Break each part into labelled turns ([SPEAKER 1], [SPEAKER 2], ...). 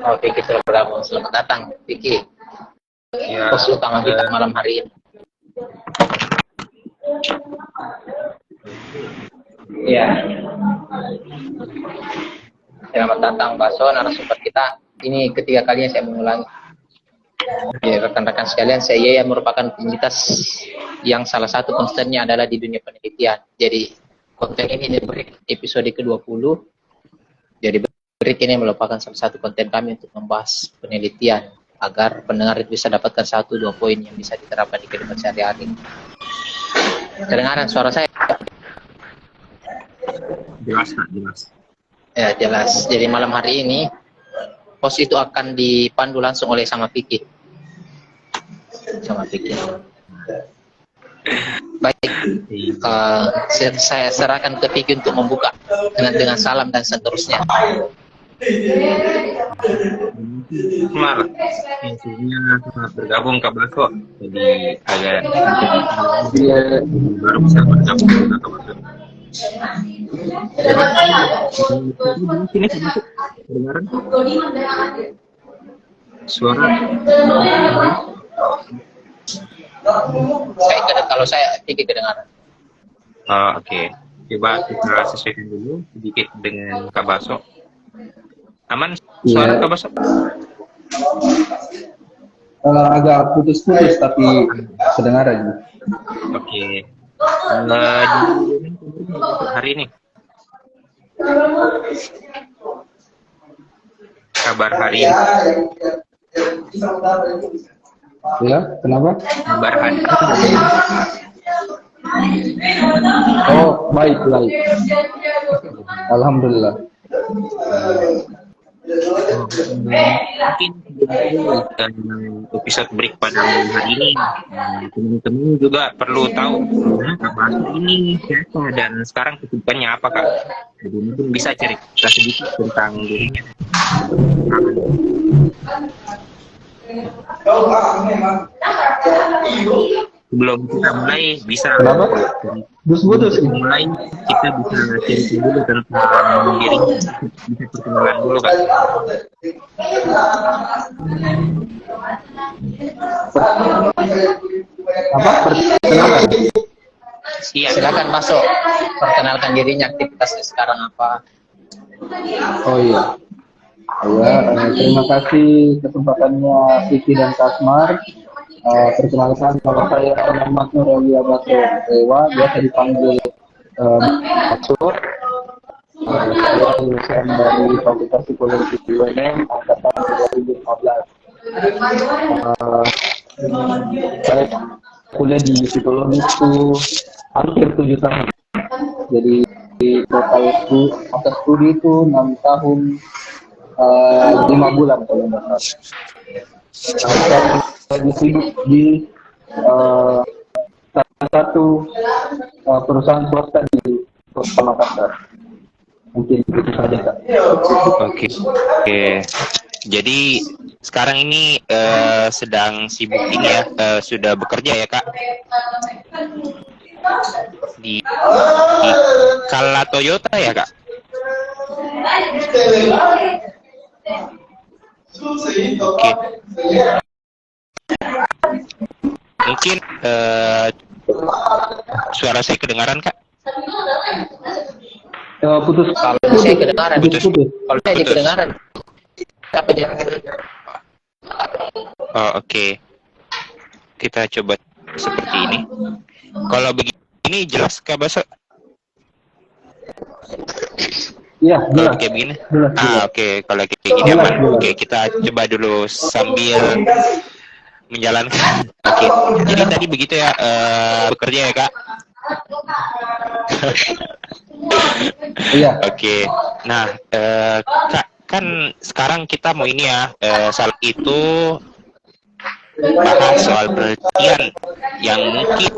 [SPEAKER 1] Oh, Vicky sudah bergabung. Selamat datang, Vicky.
[SPEAKER 2] Ya,
[SPEAKER 1] Host utama kita malam hari ini. Iya. Selamat datang, Baso, narasumber kita. Ini ketiga kalinya saya mengulangi. Ya, rekan-rekan sekalian, saya merupakan komunitas yang salah satu konsennya adalah di dunia penelitian. Jadi, konten ini episode ke-20. Jadi, break ini merupakan salah satu konten kami untuk membahas penelitian agar pendengar bisa dapatkan 1-2 poin yang bisa diterapkan di kehidupan sehari-hari. Kedengaran suara saya?
[SPEAKER 2] jelas Kak, jelas.
[SPEAKER 1] Ya, jelas. Jadi malam hari ini host itu akan dipandu langsung oleh sama Vicky. Baik, saya serahkan ke Vicky untuk membuka dengan salam dan seterusnya.
[SPEAKER 2] Keluar, intinya bergabung ke Baso, jadi agak baru bisa bergabung ke Baso. Sini masuk, kedengaran? Suara.
[SPEAKER 1] Kalau saya Vicky kedengaran.
[SPEAKER 2] Oke. Coba kita sesuaikan dulu sedikit dengan Kak Baso. Aman suara Kak Baso?
[SPEAKER 3] Agak putus-putus tapi kedengaran.
[SPEAKER 2] Oke. Hari ini kabar hari ini.
[SPEAKER 3] Ya, kenapa?
[SPEAKER 2] Kabar hari ini.
[SPEAKER 3] Oh, baik. Alhamdulillah.
[SPEAKER 2] Mungkin episode break pada hari ini teman-teman juga perlu tahu kabar ini siapa dan sekarang kesibukannya apa Kak. Jadi mungkin bisa cerita sedikit tentang dirinya. Sebelum kita mulai bisa
[SPEAKER 3] Kenapa? Putus-putus.
[SPEAKER 2] mulai kita bisa cerita dulu tentang dirinya, bisa perkenalan dulu Kak.
[SPEAKER 3] Apa? Perkenalan.
[SPEAKER 1] Iya, silakan masuk. Perkenalkan dirinya, aktivitasnya sekarang apa?
[SPEAKER 3] Oh iya. Terima kasih kesempatannya Vicky dan Kasmar. Perkenalkan, nama saya Muhammad Nuraulia Baso Dewa, biasa dipanggil Baso. Saya lulusan dari Fakultas Psikologi UNM angkatan 2015. Saya kuliah di psikologi itu hampir 7 tahun. Jadi total masa studi itu 6 tahun 5 bulan kalau nggak salah. Saya lagi sibuk di salah satu perusahaan swasta di Kota Makassar. Mungkin itu saja Kak.
[SPEAKER 2] Oke. Jadi sekarang ini sedang sibuk ini ya, sudah bekerja ya Kak di Kala Toyota ya Kak. Oke. Mungkin suara saya kedengaran Kak?
[SPEAKER 3] Putus.
[SPEAKER 1] Kalau saya kedengaran,
[SPEAKER 3] Putus.
[SPEAKER 1] kalau saya kedengaran. Apa dia?
[SPEAKER 2] Oh, oke. Kita coba seperti ini. Kalau begini jelas Kak Baso?
[SPEAKER 3] Iya, jelas.
[SPEAKER 2] Oke, begini.
[SPEAKER 3] Jelas.
[SPEAKER 2] Oke. Kalau kayak gini aman. Oke, kita coba dulu sambil menjalankan. Oke. Jadi tadi begitu ya, bekerja ya Kak?
[SPEAKER 3] Iya.
[SPEAKER 2] Oke. Nah, Kak, kan sekarang kita mau ini ya, saat itu bahas soal penelitian yang mungkin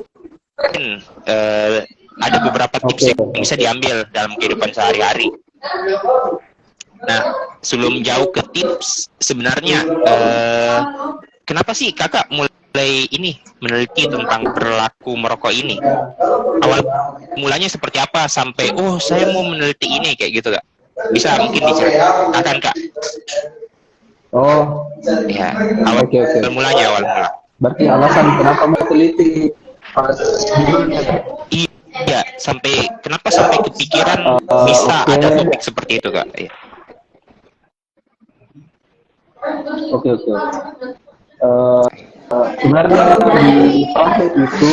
[SPEAKER 2] ada beberapa tips yang bisa diambil dalam kehidupan sehari-hari. Nah, sebelum jauh ke tips, sebenarnya kenapa sih Kakak mulai ini meneliti tentang perilaku merokok ini? Awal mulanya seperti apa sampai saya mau meneliti ini kayak gitu Kak? Bisa mungkin diceritakan Kak?
[SPEAKER 3] Oh,
[SPEAKER 2] Ya, awal
[SPEAKER 3] oke oke.
[SPEAKER 2] mulanya awal mula.
[SPEAKER 3] Berarti alasan kenapa mau teliti pas judulnya.
[SPEAKER 2] Iya, kenapa sampai kepikiran bisa
[SPEAKER 3] Oke,
[SPEAKER 2] ada topik seperti itu, Kak? Iya.
[SPEAKER 3] oke oke. Eh, Sebenarnya di pamflet itu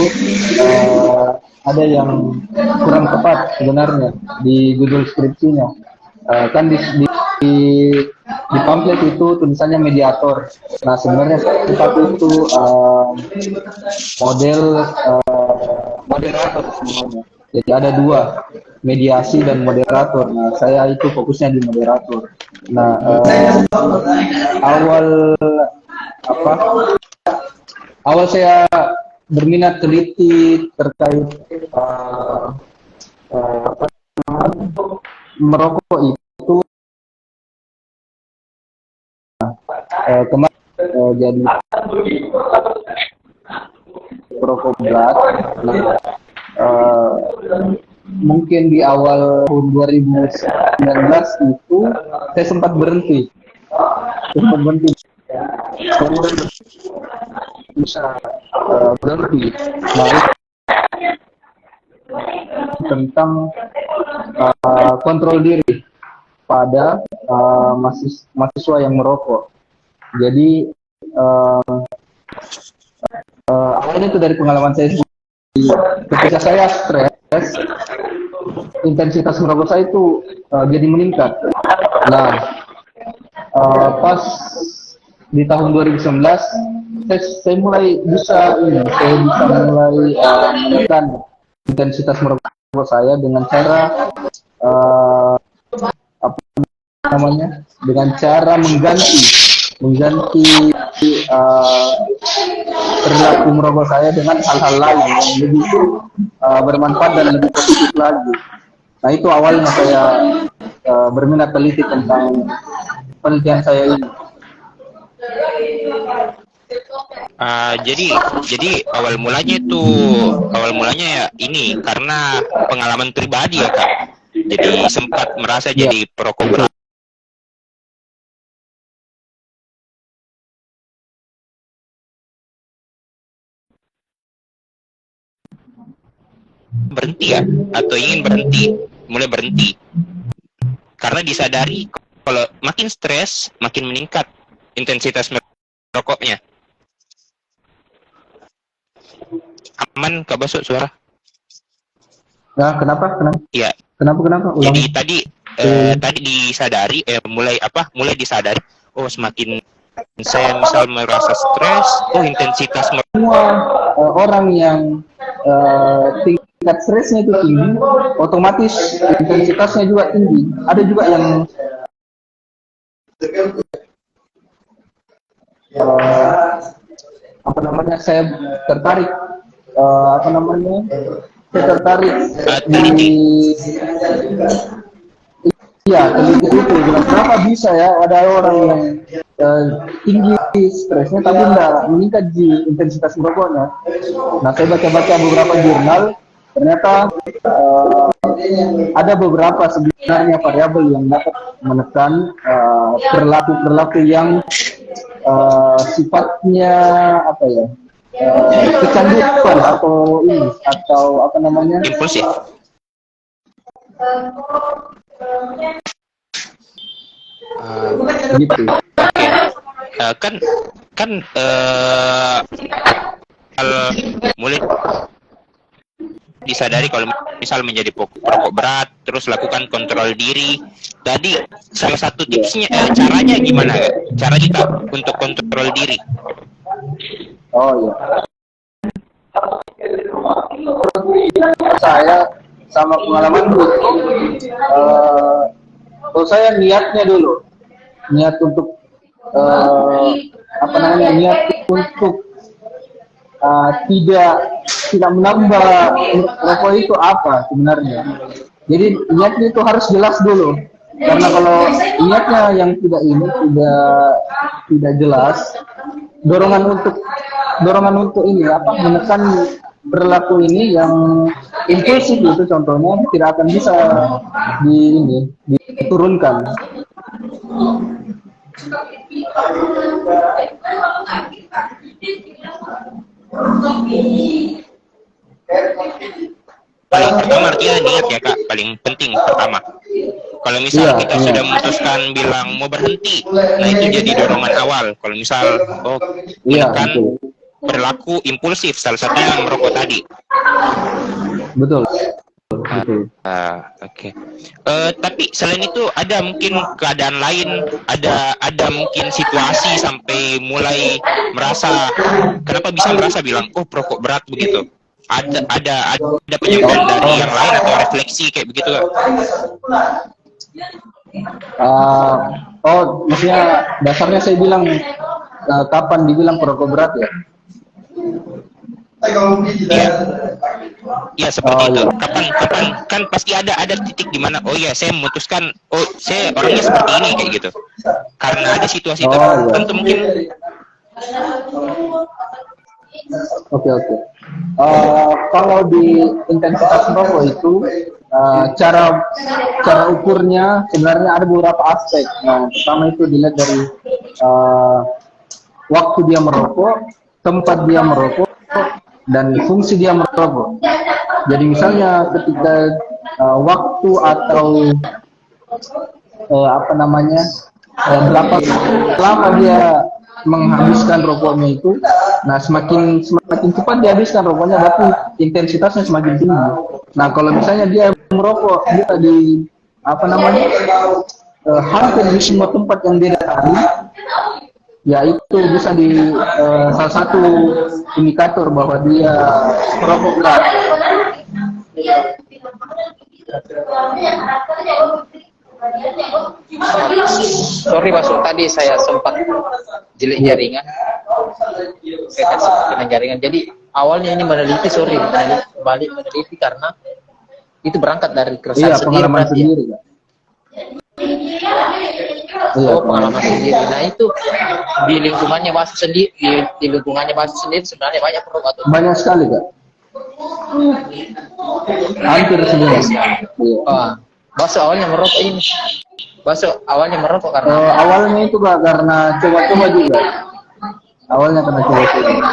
[SPEAKER 3] ada yang kurang tepat sebenarnya di judul skripsinya. Kan di, di pamflet itu tulisannya mediator. Nah sebenarnya satu itu model moderator sebenarnya. Jadi ada dua, mediasi dan moderator. Nah saya itu fokusnya di moderator. Nah awal apa awal saya berminat teliti terkait apa merokok itu kemarin jadi perokok berat. Nah, mungkin di awal tahun 2019 itu saya sempat berhenti. Kemudian bisa berhenti. Nah, tentang kontrol diri pada mahasiswa yang merokok. Jadi awalnya itu dari pengalaman saya sendiri. Ketika saya stres, intensitas merokok saya itu jadi meningkat. Nah, pas di tahun 2019 saya mulai bisa mulai menekan intensitas merokok saya dengan cara apa namanya, dengan cara mengganti perilaku merokok saya dengan hal-hal lain yang lebih bermanfaat dan lebih positif lagi. Nah itu awalnya saya berminat teliti tentang penelitian saya ini.
[SPEAKER 2] Jadi awal mulanya ya ini karena pengalaman pribadi ya, Kak. Jadi sempat merasa jadi perokok berat. Berhenti ya, atau ingin mulai berhenti karena disadari kalau makin stres makin meningkat intensitas merokoknya. Aman Kak Baso suara?
[SPEAKER 3] Nah, kenapa?
[SPEAKER 2] Iya.
[SPEAKER 3] Kenapa? Ulang.
[SPEAKER 2] Jadi tadi disadari mulai disadari, oh semakin saya misal merasa stres, oh intensitas
[SPEAKER 3] semua orang yang tingkat stresnya itu tinggi, otomatis intensitasnya juga tinggi. Ada juga yang saya tertarik teliti itu. Kenapa bisa ya ada orang yang tinggi stresnya tapi enggak meningkat di intensitas merokoknya. Nah saya baca beberapa jurnal, ternyata ada beberapa sebenarnya variabel yang dapat menekan perilaku yang sifatnya apa ya, kecanduan atau apa namanya,
[SPEAKER 2] impulsif.
[SPEAKER 3] gitu.
[SPEAKER 2] Kan mulai disadari kalau misal menjadi perokok berat, terus lakukan kontrol diri. Tadi salah satu tipsnya, caranya gimana? Cara kita untuk kontrol diri?
[SPEAKER 3] Oh iya. Saya sama pengalamanku, saya niat untuk niat untuk tidak menambah rokok itu apa sebenarnya. Jadi niatnya itu harus jelas dulu, karena kalau niatnya yang tidak jelas, dorongan untuk menekan perilaku ini yang impulsif itu contohnya tidak akan bisa diturunkan.
[SPEAKER 2] Paling pertama artinya niat ya Kak, paling penting pertama. Kalau misal kita sudah memutuskan bilang mau berhenti, nah itu jadi dorongan awal. Kalau misal menekan perilaku impulsif, salah satunya merokok tadi.
[SPEAKER 3] Betul.
[SPEAKER 2] Oke. Tapi selain itu ada mungkin keadaan lain, ada mungkin situasi sampai mulai merasa, kenapa bisa merasa bilang perokok berat begitu? Ada penyampaian dari yang lain atau refleksi kayak begitu Kak?
[SPEAKER 3] Maksudnya dasarnya saya bilang kapan dibilang perokok berat ya?
[SPEAKER 2] Iya seperti itu. Kapan kan pasti ada titik di mana saya memutuskan saya orangnya seperti ini kayak gitu. Karena ada situasi tertentu mungkin.
[SPEAKER 3] Oke. Kalau di intensitas merokok itu cara ukurnya sebenarnya ada beberapa aspek. Pertama itu dilihat dari waktu dia merokok, tempat dia merokok, dan fungsi dia merokok. Jadi misalnya ketika waktu atau berapa lama dia menghabiskan rokoknya itu, nah semakin cepat dihabiskan rokoknya, berarti intensitasnya semakin tinggi. Nah kalau misalnya dia merokok bisa di hampir di semua tempat yang dia datangi, ya itu bisa di salah satu indikator bahwa dia merokok berat.
[SPEAKER 1] Sorry masuk tadi saya sempat jelek jaringan. Saya sempat kena jaringan. Jadi awalnya ini meneliti karena itu berangkat dari keresahan sendiri.
[SPEAKER 3] Pengalaman sendiri.
[SPEAKER 1] Pengalaman sendiri. Nah itu di lingkungannya Basu sendiri, di lingkungannya Basu sendiri sebenarnya banyak perokok.
[SPEAKER 3] Banyak sekali Kak. Hampir semua.
[SPEAKER 1] Basu awalnya merokok ini. Basu awalnya merokok karena
[SPEAKER 3] awalnya itu Kak karena coba-coba juga. Awalnya karena coba-coba.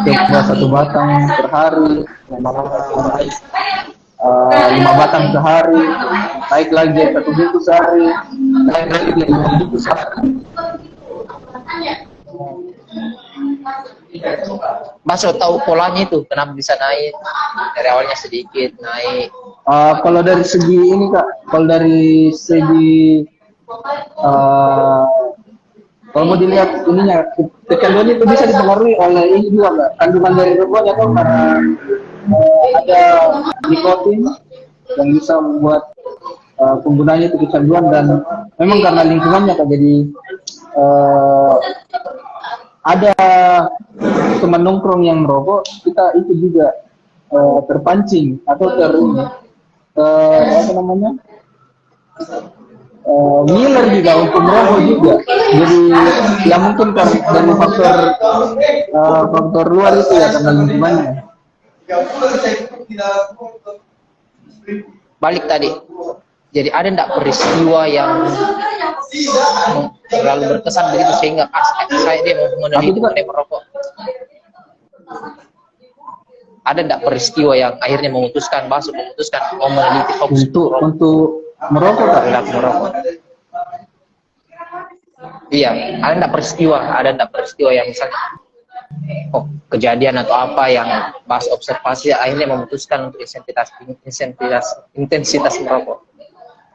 [SPEAKER 3] Coba 1 batang per hari, 5 batang sehari, naik lagi 1 bungkus sehari, naik lagi 5 bungkus sehari.
[SPEAKER 1] Basu tahu polanya itu kenapa bisa naik dari awalnya sedikit naik.
[SPEAKER 3] Kalau dari segi ini Kak, kalau dari segi kalau mau dilihat ininya, kecanduan itu bisa dipengaruhi oleh ini juga Kak, kandungan dari rokoknya kan, karena ada nikotin yang bisa membuat penggunanya itu kecanduan, dan memang karena lingkungannya Kak, jadi ada teman nongkrong yang merokok, kita itu juga terpancing atau ngiler juga untuk merokok juga. Jadi ya mungkin dari faktor luar itu ya, karena lingkungannya.
[SPEAKER 1] Balik tadi, jadi ada enggak peristiwa yang terlalu berkesan begitu sehingga saya dia meneliti mengenai merokok? Ada enggak peristiwa yang akhirnya memutuskan meneliti fokus
[SPEAKER 3] untuk merokok Kak?
[SPEAKER 1] Merokok. Iya, ada enggak peristiwa yang misalnya kejadian atau apa yang pas observasi akhirnya memutuskan untuk intensitas merokok?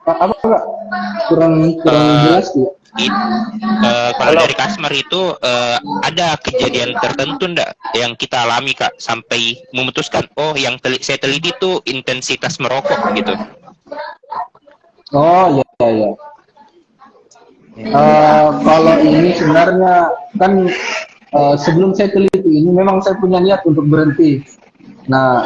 [SPEAKER 3] Apa Kak? Kurang jelas ya.
[SPEAKER 2] Kalau dari Kasmar itu ada kejadian tertentu enggak yang kita alami Kak sampai memutuskan yang saya teliti itu intensitas merokok gitu?
[SPEAKER 3] Iya. Kalau ini sebenarnya kan sebelum saya teliti ini memang saya punya niat untuk berhenti. Nah,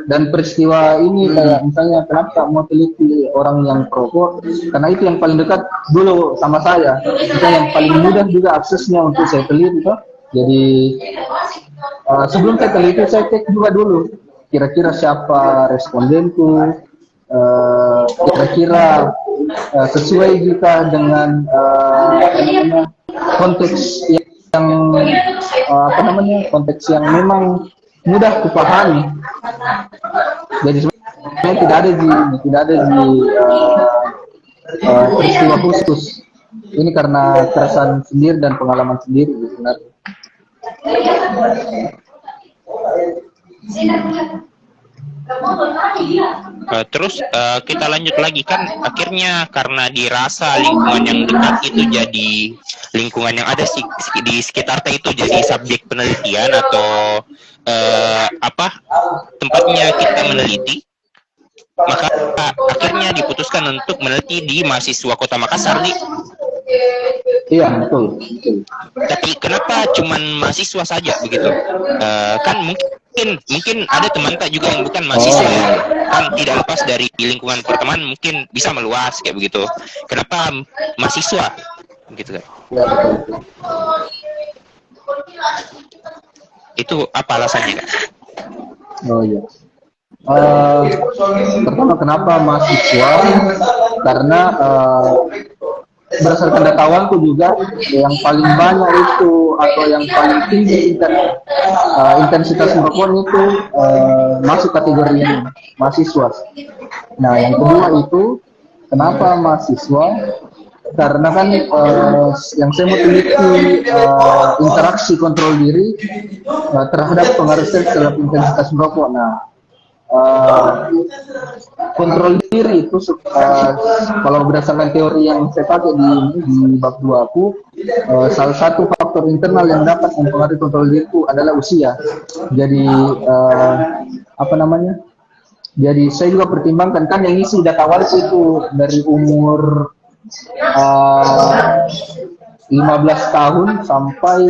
[SPEAKER 3] dan peristiwa ini kayak misalnya kenapa mau teliti orang yang perokok, karena itu yang paling dekat dulu sama saya, itu yang paling mudah juga aksesnya untuk saya teliti toh. Jadi sebelum saya teliti saya cek juga dulu kira-kira siapa respondenku, kira-kira sesuai juga dengan konteks yang konteks yang memang mudah kupahami. Jadi sebenarnya tidak ada di peristiwa khusus. Ini karena keresahan sendiri dan pengalaman sendiri sebenarnya.
[SPEAKER 2] Terus kita lanjut lagi, kan akhirnya karena dirasa lingkungan yang dekat itu jadi lingkungan yang ada di sekitarnya itu jadi subjek penelitian atau tempatnya kita meneliti, maka akhirnya diputuskan untuk meneliti di mahasiswa Kota Makassar nih.
[SPEAKER 3] Iya, betul.
[SPEAKER 2] Tapi kenapa cuman mahasiswa saja begitu? Kan mungkin ada teman tak juga yang bukan mahasiswa, kan tidak lepas dari lingkungan pertemanan, mungkin bisa meluas kayak begitu. Kenapa mahasiswa gitu kan?
[SPEAKER 3] Ya, betul.
[SPEAKER 2] Itu apa alasannya, Kak?
[SPEAKER 3] Oh iya. Pertama, kenapa mahasiswa? Karena berdasarkan datawanku juga yang paling banyak itu atau yang paling tinggi intensitas merokok itu masuk kategori yang mahasiswa. Nah, yang kedua itu kenapa mahasiswa? Karena kan yang saya mau teliti interaksi kontrol diri terhadap pengaruh stres terhadap intensitas merokok. Nah, kontrol diri itu kalau berdasarkan teori yang saya pakai di bab 2 aku, salah satu faktor internal yang dapat mempengaruhi kontrol diri itu adalah usia. Jadi jadi saya juga pertimbangkan, kan yang isi data waris itu dari umur 15 tahun sampai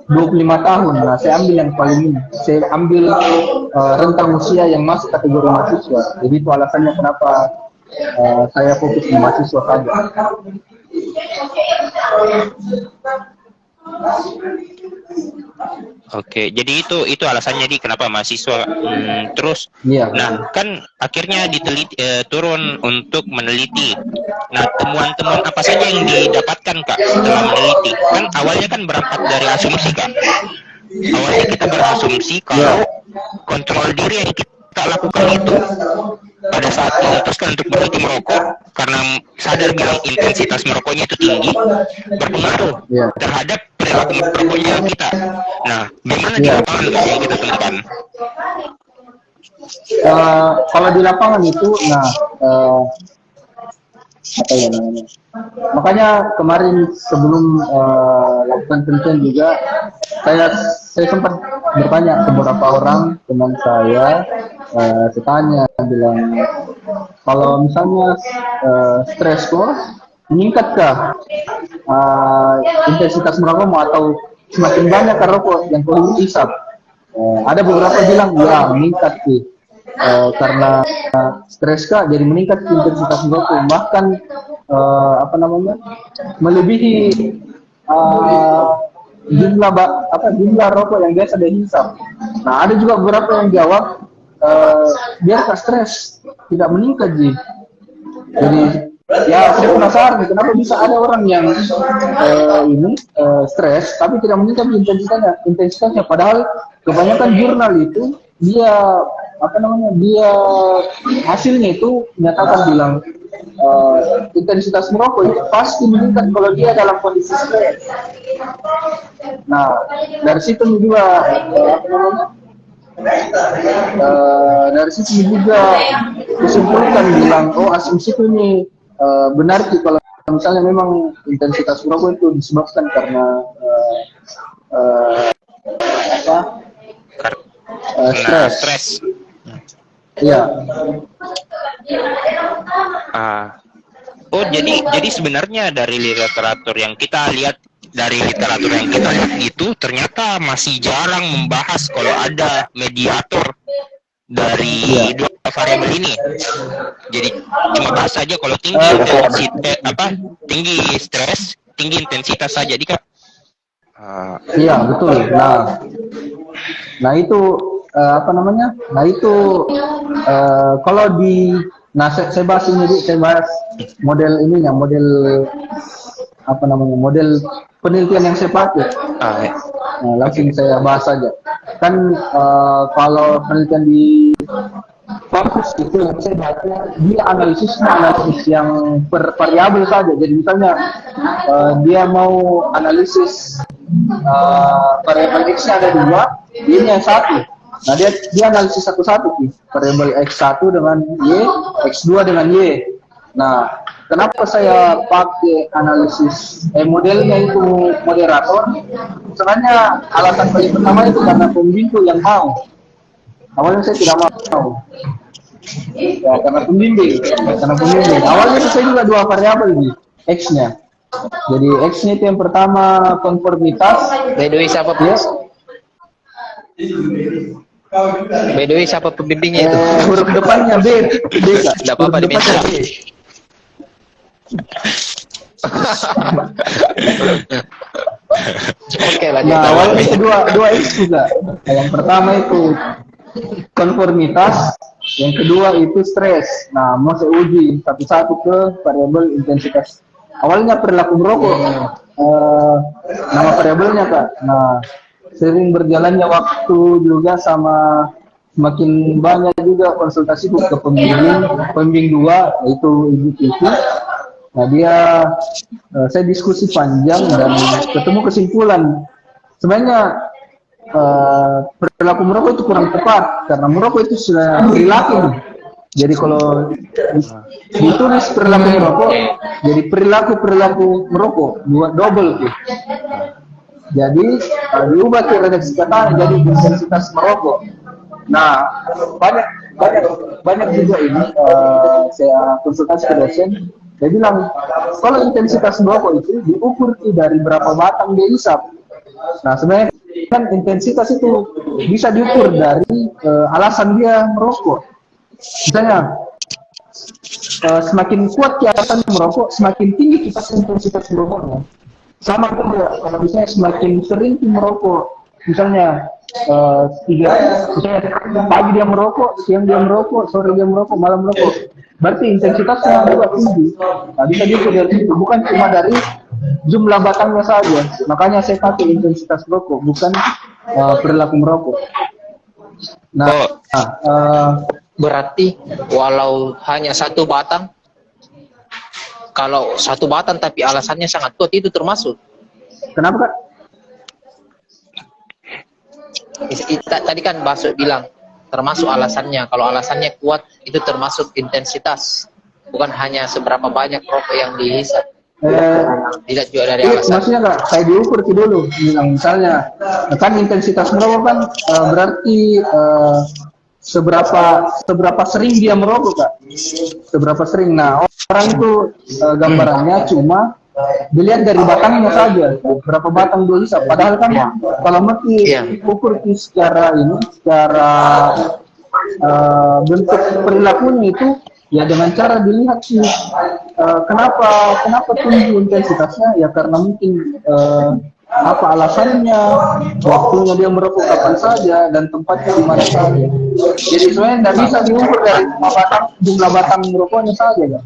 [SPEAKER 3] 25 tahun. Nah, saya ambil yang paling ini. Saya ambil rentang usia yang masuk kategori mahasiswa. Jadi itu alasannya kenapa saya fokus di mahasiswa saja.
[SPEAKER 2] Oke, jadi itu alasannya kenapa mahasiswa. Terus,
[SPEAKER 3] Iya.
[SPEAKER 2] nah kan akhirnya diteliti, turun untuk meneliti. Nah, temuan-temuan apa saja yang didapatkan, Kak, setelah meneliti? Kan awalnya kan berangkat dari asumsi, Kak. Awalnya kita berasumsi kalau kontrol diri yang kita lakukan itu pada saat memutuskan untuk berhenti merokok karena sadar bilang intensitas merokoknya itu tinggi, berpengaruh terhadap perilaku merokoknya kita. Nah, bagaimana di lapangan yang kita temukan?
[SPEAKER 3] Kalau di lapangan itu, apa ya namanya? Makanya kemarin sebelum lakukan penelitian juga saya sempat bertanya ke beberapa orang teman saya, tanya bilang kalau misalnya stres kok meningkatkah intensitas merokokmu atau semakin banyak rokok yang kau hisap? Ada beberapa bilang ya meningkat sih. Karena stres kak jadi meningkat intensitas merokok, bahkan melebihi jumlah rokok yang biasa dihisap. Nah, ada juga beberapa yang jawab biar stres tidak meningkat sih. Jadi ya saya penasaran kenapa bisa ada orang yang stres tapi tidak meningkat intensitasnya, padahal kebanyakan jurnal itu dia hasilnya itu menyatakan bilang intensitas merokok itu pasti meningkat kalau dia dalam kondisi stres. Nah, dari situ juga disimpulkan bilang asumsiku ini benar sih kalau misalnya memang intensitas merokok itu disebabkan karena stres. Iya.
[SPEAKER 2] Jadi sebenarnya dari literatur yang kita lihat itu ternyata masih jarang membahas kalau ada mediator dari dua variabel ini. Jadi cuma bahas saja kalau tinggi stres, tinggi intensitas saja, Kak.
[SPEAKER 3] Iya, betul. Nah itu kalau saya bahas ini, saya bahas model apa namanya model penelitian yang saya pakai.
[SPEAKER 2] Ya.
[SPEAKER 3] Nah, langsung saya bahas saja. Kan kalau penelitian di kampus itu yang saya baca, dia analisis yang per variabel saja. Jadi misalnya dia mau analisis variabel X ada 2, ini yang 1. Nah dia analisis satu-satu, variabel X1 dengan Y, X2 dengan Y. Nah, kenapa saya pakai analisis modelnya itu moderator? Sebenarnya alasan paling pertama itu karena pembimbing yang mau. Awalnya saya tidak mau. Ya, karena pembimbing. Awalnya itu saya juga 2 variabel di X-nya. Jadi X-nya itu yang pertama konformitas.
[SPEAKER 1] By the way, siapa pembimbingnya itu?
[SPEAKER 3] Huruf depannya B.
[SPEAKER 1] Tidak apa-apa diminta. Oke, lanjut.
[SPEAKER 3] Nah, awalnya itu dua X juga. Yang pertama itu konformitas, yang kedua itu stres. Nah, mau saya uji satu-satu ke variabel intensitas. Awalnya perilaku merokok, nama variabelnya Kak. Nah, sering berjalannya waktu juga sama semakin banyak juga konsultasi ke pembimbing 2 yaitu Ibu Titi. Nah saya diskusi panjang dan ketemu kesimpulan sebenarnya perilaku merokok itu kurang tepat karena merokok itu sudah perilaku. Jadi kalau ditulis perilaku merokok, jadi perilaku merokok double tuh. Jadi diubah ke redaksi kata jadi intensitas merokok. Nah banyak juga ini saya konsultasi ke dosen. Dia bilang kalau intensitas merokok itu diukur dari berapa batang dia isap. Nah sebenarnya kan intensitas itu bisa diukur dari alasan dia merokok. Misalnya semakin kuat kiasan merokok, semakin tinggi intensitas merokoknya. Sama juga kalau misalnya semakin sering merokok, misalnya misalnya pagi dia merokok, siang dia merokok, sore dia merokok, malam merokok, berarti intensitasnya juga tinggi. Nah, bisa diukur dari itu, bukan cuma dari jumlah batangnya saja. Makanya saya pakai intensitas merokok, bukan perilaku merokok. Nah,
[SPEAKER 1] berarti walau hanya 1 batang, kalau 1 batang tapi alasannya sangat kuat itu termasuk.
[SPEAKER 3] Kenapa Kak?
[SPEAKER 1] Tadi kan Baso bilang termasuk alasannya. Kalau alasannya kuat itu termasuk intensitas, bukan hanya seberapa banyak rokok yang dihisap. Tidak juga dari alasan.
[SPEAKER 3] Maksudnya Kak, saya diukur dulu. Misalnya kan intensitas merokok kan berarti seberapa sering dia merokok Kak, seberapa sering. Nah orang itu gambarannya cuma dilihat dari batangnya saja, berapa batang dia hisap. Padahal kan kalau mesti ukur secara bentuk perilakunya itu ya dengan cara dilihat sih kenapa tinggi intensitasnya, ya karena mungkin apa alasannya, waktunya dia merokok kapan saja, dan tempatnya di mana saja. Jadi sebenarnya tidak bisa diukur dari jumlah batang merokoknya saja, Pak.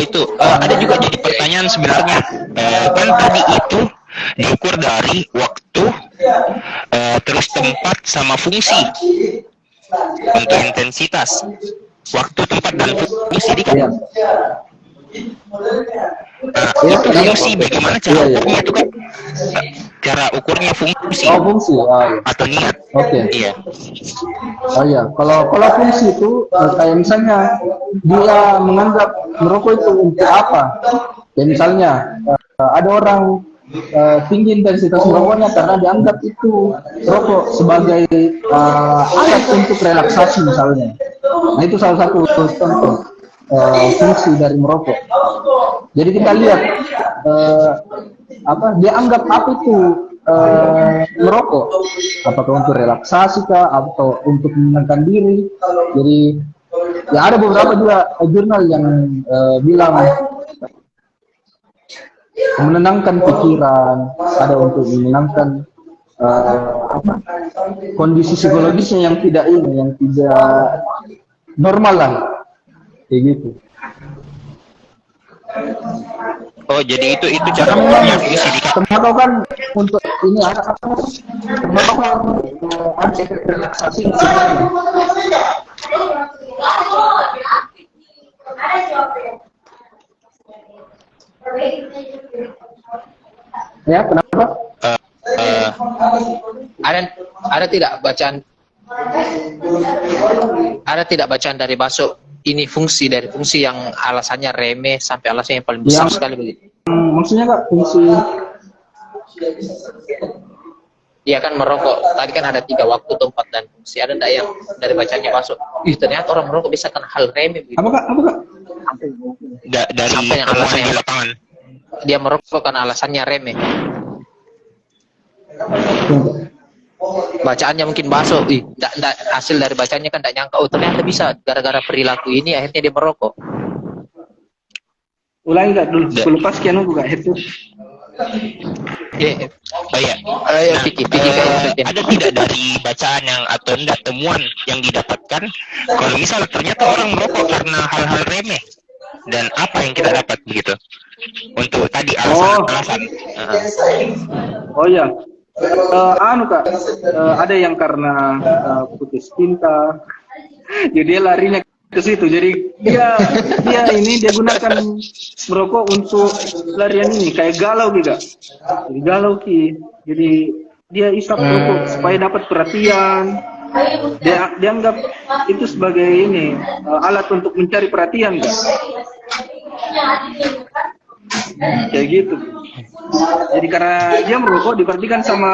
[SPEAKER 2] Itu ada juga jadi pertanyaan sebenarnya. Kan tadi itu diukur dari waktu, terus tempat sama fungsi untuk intensitas. Waktu, tempat, dan fungsi di kan. Itu fungsi, bagaimana cara ukurnya itu kan? Cara ukurnya fungsi.
[SPEAKER 3] Oh, fungsi.
[SPEAKER 2] Atau niat.
[SPEAKER 3] Oke.
[SPEAKER 2] Iya.
[SPEAKER 3] Oh iya, kalau fungsi itu kayak misalnya dia menganggap merokok itu untuk apa? Ya misalnya ada orang tinggi intensitas merokoknya karena dianggap itu rokok sebagai alat untuk relaksasi misalnya. Nah itu salah satu contoh fungsi dari merokok. Jadi kita lihat dia anggap apa itu merokok, apakah untuk relaksasi kah atau untuk menenangkan diri. Jadi ya ada beberapa juga jurnal yang bilang menenangkan pikiran, ada untuk menenangkan kondisi psikologisnya yang tidak normal lah, kayak gitu.
[SPEAKER 2] Oh, jadi itu cara punya fungsi di
[SPEAKER 3] Tembakau kan untuk ini ada apa? Tembakau kan ada efek relaksasi sebenarnya. Ya, kenapa?
[SPEAKER 1] Ada tidak bacaan dari Baso ini fungsi yang alasannya remeh sampai alasan yang paling besar sekali begitu?
[SPEAKER 3] Maksudnya Kak, fungsi
[SPEAKER 1] Dia kan merokok. Tadi kan ada 3 waktu, tempat, dan fungsi. Ada enggak yang dari bacanya Baso? Ternyata orang merokok bisa kena hal remeh begitu.
[SPEAKER 3] apa Kak?
[SPEAKER 2] dari
[SPEAKER 1] Sampai yang
[SPEAKER 2] alasan
[SPEAKER 1] alasannya
[SPEAKER 2] di lapangan.
[SPEAKER 1] dia merokok karena alasannya remeh. Bacaannya mungkin Baso, enggak, hasil dari bacanya kan enggak nyangka, oh ternyata bisa gara-gara perilaku ini akhirnya dia merokok.
[SPEAKER 3] Ulangi Kak dulu. Lepas sekian aku Kak itu.
[SPEAKER 2] Oh iya.
[SPEAKER 1] Ayo Piki
[SPEAKER 2] Ada tidak dari bacaan yang atau enggak temuan yang didapatkan kalau misal ternyata orang merokok karena hal-hal remeh, dan apa yang kita dapat begitu untuk tadi alasan.
[SPEAKER 3] Oh iya. Kak, ada yang karena putus cinta, jadi dia larinya ke situ. Jadi dia gunakan merokok untuk larian ini, kayak galau gitu. Jadi galau jadi dia isap rokok supaya dapat perhatian. Dia anggap itu sebagai ini alat untuk mencari perhatian Kak. Kayak gitu. Jadi karena dia merokok diperhatikan sama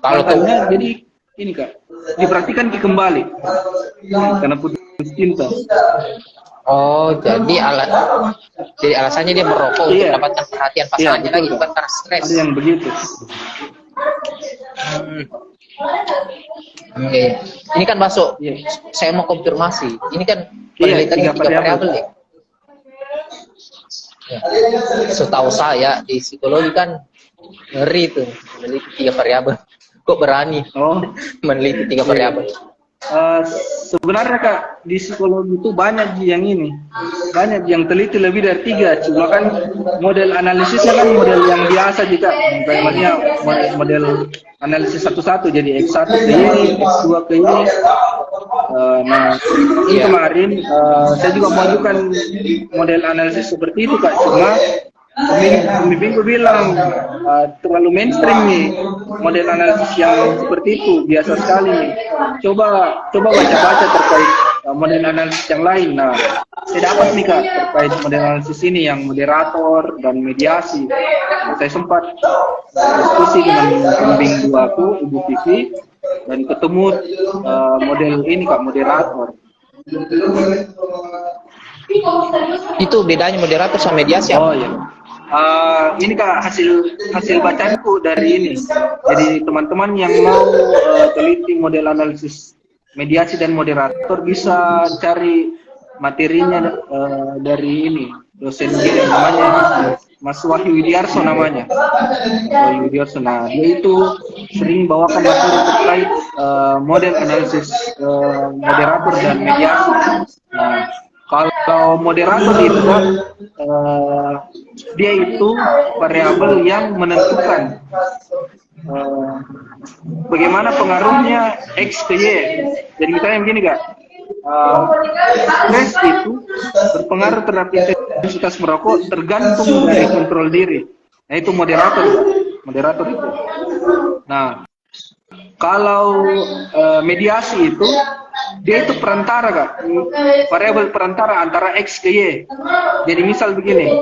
[SPEAKER 3] pasangannya, jadi ini Kak, diperhatikan kembali karena putus cinta.
[SPEAKER 1] Oh, jadi alasannya dia merokok untuk mendapatkan perhatian pasangannya lagi, bukan karena stres.
[SPEAKER 3] Ada yang begitu.
[SPEAKER 1] Ini kan Baso, saya mau konfirmasi. Ini kan penelitian 3 variabel ya. Setahu saya di psikologi kan ngeri tuh meneliti 3 variabel. Kok berani meneliti 3 variabel?
[SPEAKER 3] Sebenarnya Kak, di psikologi itu banyak yang teliti lebih dari 3. Cuma kan model analisisnya kan model yang biasa juga, maksudnya model analisis satu-satu, jadi X1 ke ini, X2 ke ini. Ini kemarin saya juga mengajukan model analisis seperti itu Kak, cuma pembimbingku bilang terlalu mainstream nih model analisis yang seperti itu, biasa sekali nih. Coba baca-baca terkait model analisis yang lain. Nah, saya dapat nih Kak terkait model analisis ini yang moderator dan mediasi. Saya sempat diskusi dengan pembimbing aku, Ibu Vivi, dan ketemu model ini Kak, moderator.
[SPEAKER 1] Itu bedanya moderator sama mediasi apa?
[SPEAKER 3] Oh iya. Ini Kak hasil bacaanku dari ini. Jadi teman-teman yang mau teliti model analisis mediasi dan moderator bisa cari materinya dari ini, dosen kita namanya Mas Wahyu Widiarso namanya. Wahyu Widiarso. Nah, dia itu sering bawakan materi terkait model analisis moderator dan mediasi. Nah, kalau moderator itu dia itu variabel yang menentukan bagaimana pengaruhnya X ke Y. Jadi misalnya begini Kak, stres itu berpengaruh terhadap intensitas merokok tergantung dari kontrol diri. Nah itu moderator itu. Nah kalau mediasi itu dia itu perantara Kak, variabel perantara antara X ke Y. Jadi misal begini,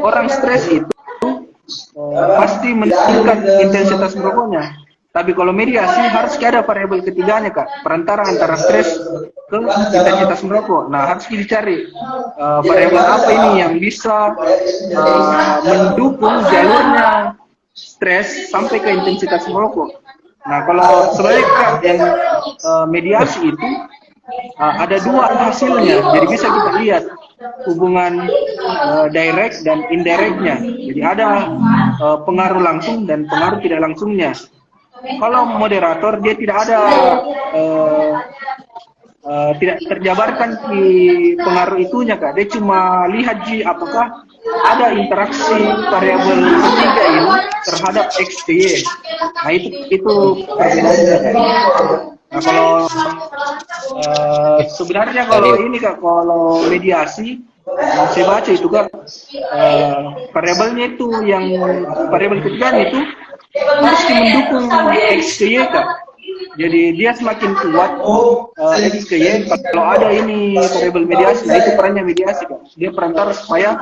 [SPEAKER 3] orang stres itu pasti meningkat intensitas merokoknya. Tapi kalau mediasi harus ada variabel ketiganya Kak, perantara antara stres ke intensitas merokok. Nah harus dicari variabel apa ini yang bisa mendukung jalurnya stres sampai ke intensitas merokok. Nah kalau sebenarnya Kak yang mediasi itu ada 2 hasilnya, jadi bisa kita lihat hubungan direct dan indirectnya. Jadi ada pengaruh langsung dan pengaruh tidak langsungnya. Kalau moderator dia tidak ada tidak terjabarkan di pengaruh itunya Kak. Dia cuma lihat apakah ada interaksi variabel ketiga ini terhadap XY. Nah itu perbedaannya Kak. Nah kalau sebenarnya kalau ini Kak, kalau mediasi yang saya baca itu Kak, variabelnya itu yang variabel ketiga itu harus mendukung XY Kak. Jadi dia semakin kuat XY kalau ada ini variabel mediasi. Nah itu perannya mediasi Kak. Dia perantara supaya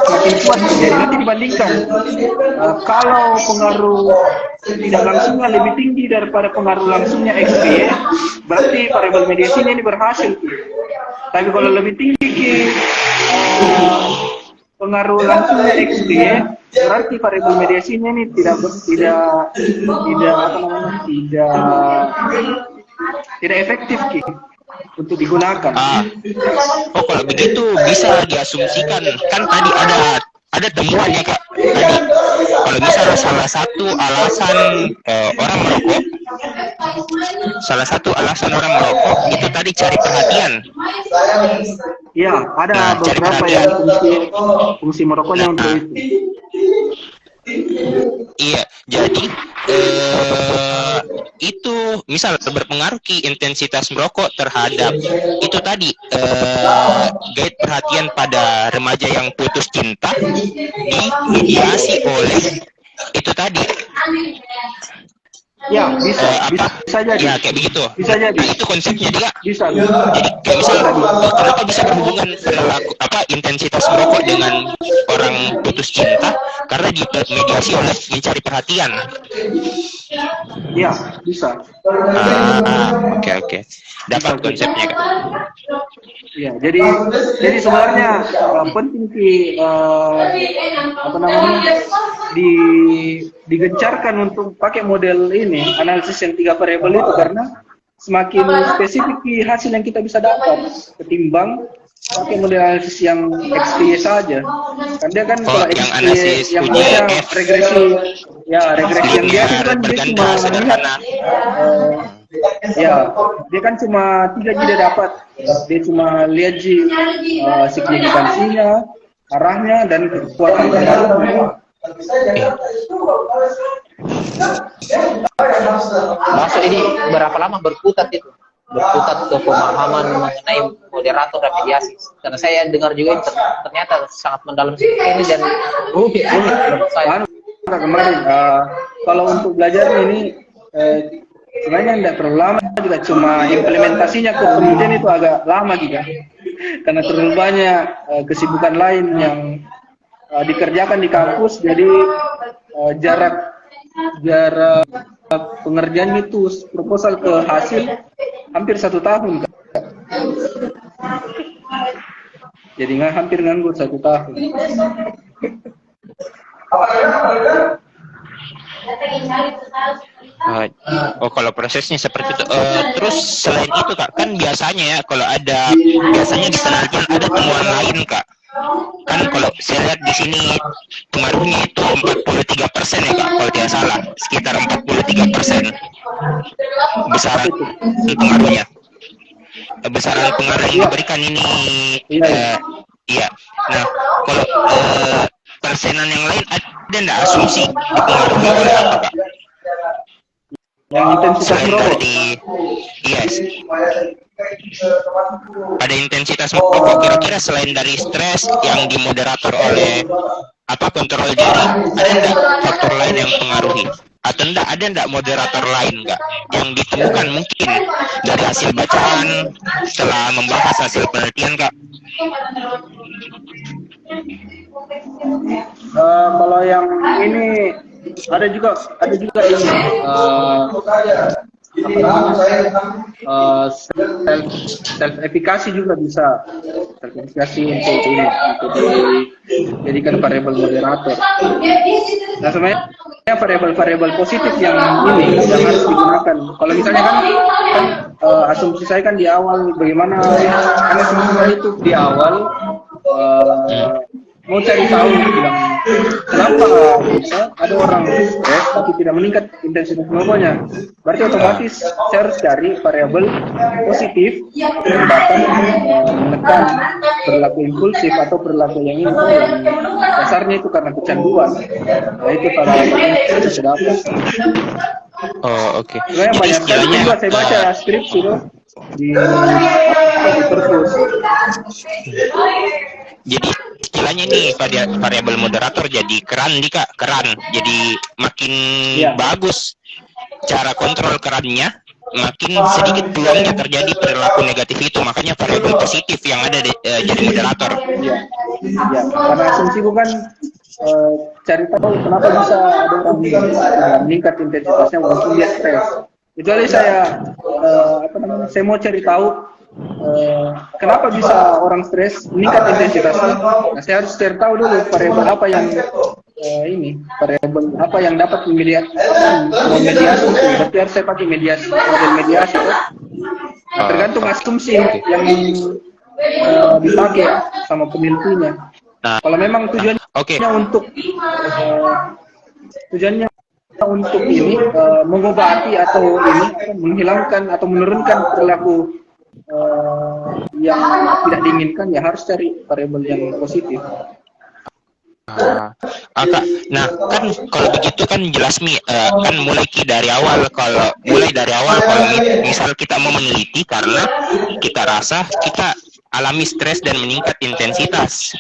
[SPEAKER 3] semakin kuat. Jadi nanti dibandingkan kalau pengaruh tidak langsungnya lebih tinggi daripada pengaruh langsungnya XY, berarti variabel mediasi ini berhasil. Tapi kalau lebih tinggi pengaruh langsungnya XY, berarti variabel mediasinya ini tidak efektif untuk digunakan.
[SPEAKER 2] Oh kalau begitu bisa diasumsikan kan tadi ada temuannya Kak. Tadi kalau misalnya salah satu alasan orang merokok itu tadi cari perhatian.
[SPEAKER 3] Ya, ada beberapa yang fungsi merokoknya untuk itu.
[SPEAKER 2] Iya, jadi itu misal berpengaruh ke intensitas merokok terhadap itu tadi gait perhatian pada remaja yang putus cinta dimediasi oleh itu tadi.
[SPEAKER 3] Ya, bisa jadi.
[SPEAKER 2] Ya, kayak begitu.
[SPEAKER 3] Bisa jadi.
[SPEAKER 2] Nah, itu konsepnya dia.
[SPEAKER 3] Bisa.
[SPEAKER 2] Jadi kayak misalnya, kenapa bisa berhubungan intensitas merokok dengan orang putus cinta? Karena dimediasi oleh mencari perhatian.
[SPEAKER 3] Ya, bisa.
[SPEAKER 2] Oke. Dapat konsepnya Kak.
[SPEAKER 3] Ya, jadi sebenarnya penting digencarkan untuk pakai model ini, analisis yang 3 variabel itu, karena semakin spesifik hasil yang kita bisa dapat ketimbang pakai model analisis yang XY saja. Karena dia kan kalau XY yang bisa regresi yang dia kan dia cuma melihat dia kan cuma 3 dia dapat. Dia cuma lihat signifikansinya, arahnya dan kekuatan pengaruhnya.
[SPEAKER 1] Masuk ini berapa lama berkutat itu? Berkutat ke pemahaman mengenai moderator dan mediasi. Karena saya dengar juga ini ternyata sangat mendalam seperti ini dan rumit menurut saya.
[SPEAKER 3] Kemarin kalau untuk belajar ini sebenarnya tidak terlalu lama juga, cuma implementasinya ke penelitian itu agak lama juga karena terlalu banyak kesibukan lain yang dikerjakan di kampus. Jadi jarak pengerjaan itu proposal ke hasil hampir 1 tahun. Jadi hampir nganggur 1 tahun.
[SPEAKER 2] Kalau prosesnya seperti itu. Terus selain itu Kak, kan biasanya ya kalau biasanya di penelitian ada temuan lain Kak. Kan kalau saya lihat di sini pengaruhnya itu 43% ya Kak, kalau tidak salah, sekitar 43% besaran pengaruhnya. Besaran pengaruh yang diberikan ini iya. Nah, kalau persenan yang lain ada enggak asumsi dipengaruhi oleh apa Kak?
[SPEAKER 3] Yang intensitas merokok.
[SPEAKER 2] Yes. Ada intensitas merokok kira-kira selain dari stres yang dimoderator oleh kontrol diri, ada enggak faktor lain yang mempengaruhi? Atau ada enggak moderator lain enggak yang ditemukan mungkin dari hasil bacaan setelah membahas hasil penelitian Kak?
[SPEAKER 3] Kalau yang ini ada juga ini self efikasi juga bisa, self efikasi untuk dijadikan variabel moderator. Nah sebenarnya variabel positif yang harus digunakan. Kalau misalnya kan asumsi saya kan di awal bagaimana, karena asumsi saya itu di awal mau cari tahu bilang Kenapa bisa ada orang stres tapi tidak meningkat intensitas merokoknya? Berarti otomatis saya harus cari variabel positif yang dapat menekan perilaku impulsif atau perilaku yang ini yang dasarnya itu karena kecanduan. Nah itu kalau yang sudah dapat.
[SPEAKER 2] Oh, oke.
[SPEAKER 3] Sebenarnya banyak sekali juga saya baca skripsi loh di perpus.
[SPEAKER 2] Jadi istilahnya nih variabel moderator jadi keran nih Kak, keran. Jadi makin bagus cara kontrol kerannya, makin sedikit peluangnya terjadi perilaku negatif itu. Makanya variabel positif yang ada jadi moderator.
[SPEAKER 3] Iya, iya. Karena asumsi bukan cari tahu kenapa bisa ada orang meningkat intensitasnya walaupun dia stres. Kecuali saya saya mau cari tahu kenapa bisa orang stres meningkat intensitasnya. Nah, saya harus cari tahu dulu variabel apa yang variabel apa yang dapat memediasi. Berarti harus saya pakai model mediasi. Nah, tergantung asumsi yang dipakai sama penelitinya.
[SPEAKER 2] Nah,
[SPEAKER 3] kalau memang tujuannya untuk ini mengobati atau menghilangkan atau menurunkan perilaku yang tidak diinginkan, ya harus cari variabel yang positif.
[SPEAKER 2] Kak, nah kan kalau begitu kan jelas kan mulai dari awal kalau misal kita mau meneliti karena kita rasa kita alami stres dan meningkat intensitas,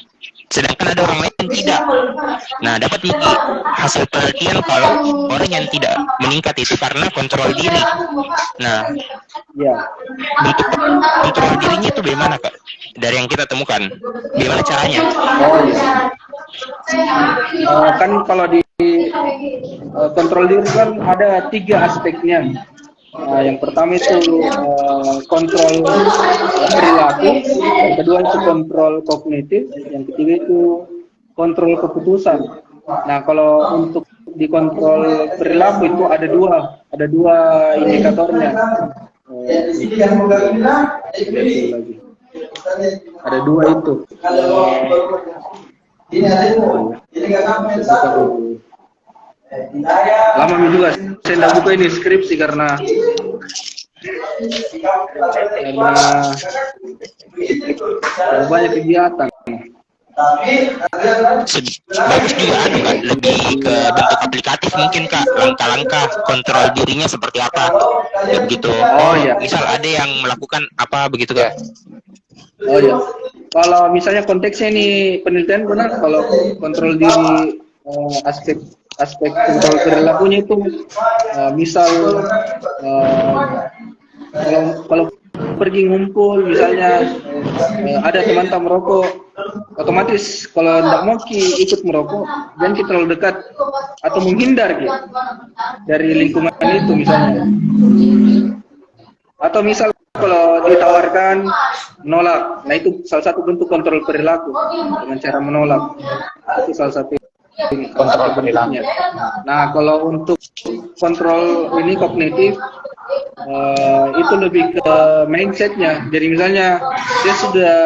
[SPEAKER 2] sedangkan ada orang lain yang tidak. Nah, dapat hasil penelitian kalau orang yang tidak meningkat itu karena kontrol diri. Nah, bentuk kontrol dirinya itu bagaimana Kak? Dari yang kita temukan, bagaimana caranya?
[SPEAKER 3] Kan kalau di kontrol diri kan ada 3 aspeknya. Yang pertama itu kontrol perilaku, yang kedua itu kontrol kognitif, yang ketiga itu kontrol keputusan. Nah, kalau untuk dikontrol perilaku itu ada dua indikatornya. Ada 2 itu. Lama juga saya tidak buka ini skripsi karena banyak kegiatan.
[SPEAKER 2] Bagus juga Kak, lebih ke bentuk aplikatif mungkin Kak, langkah-langkah kontrol dirinya seperti apa begitu. Misal ada yang melakukan apa begitu Kak.
[SPEAKER 3] Kalau misalnya konteksnya ini penelitian benar, kalau kontrol diri aspek kontrol perilakunya itu misal kalau pergi ngumpul misalnya ada teman-teman merokok, otomatis kalau tidak mau ikut merokok jangan kita terlalu dekat atau menghindar gitu dari lingkungan itu misalnya. Atau misal kalau ditawarkan menolak, nah itu salah satu bentuk kontrol perilaku dengan cara menolak, itu salah satu kontrol perilakunya. Nah, kalau untuk kontrol ini kognitif itu lebih ke mindsetnya. Jadi misalnya dia sudah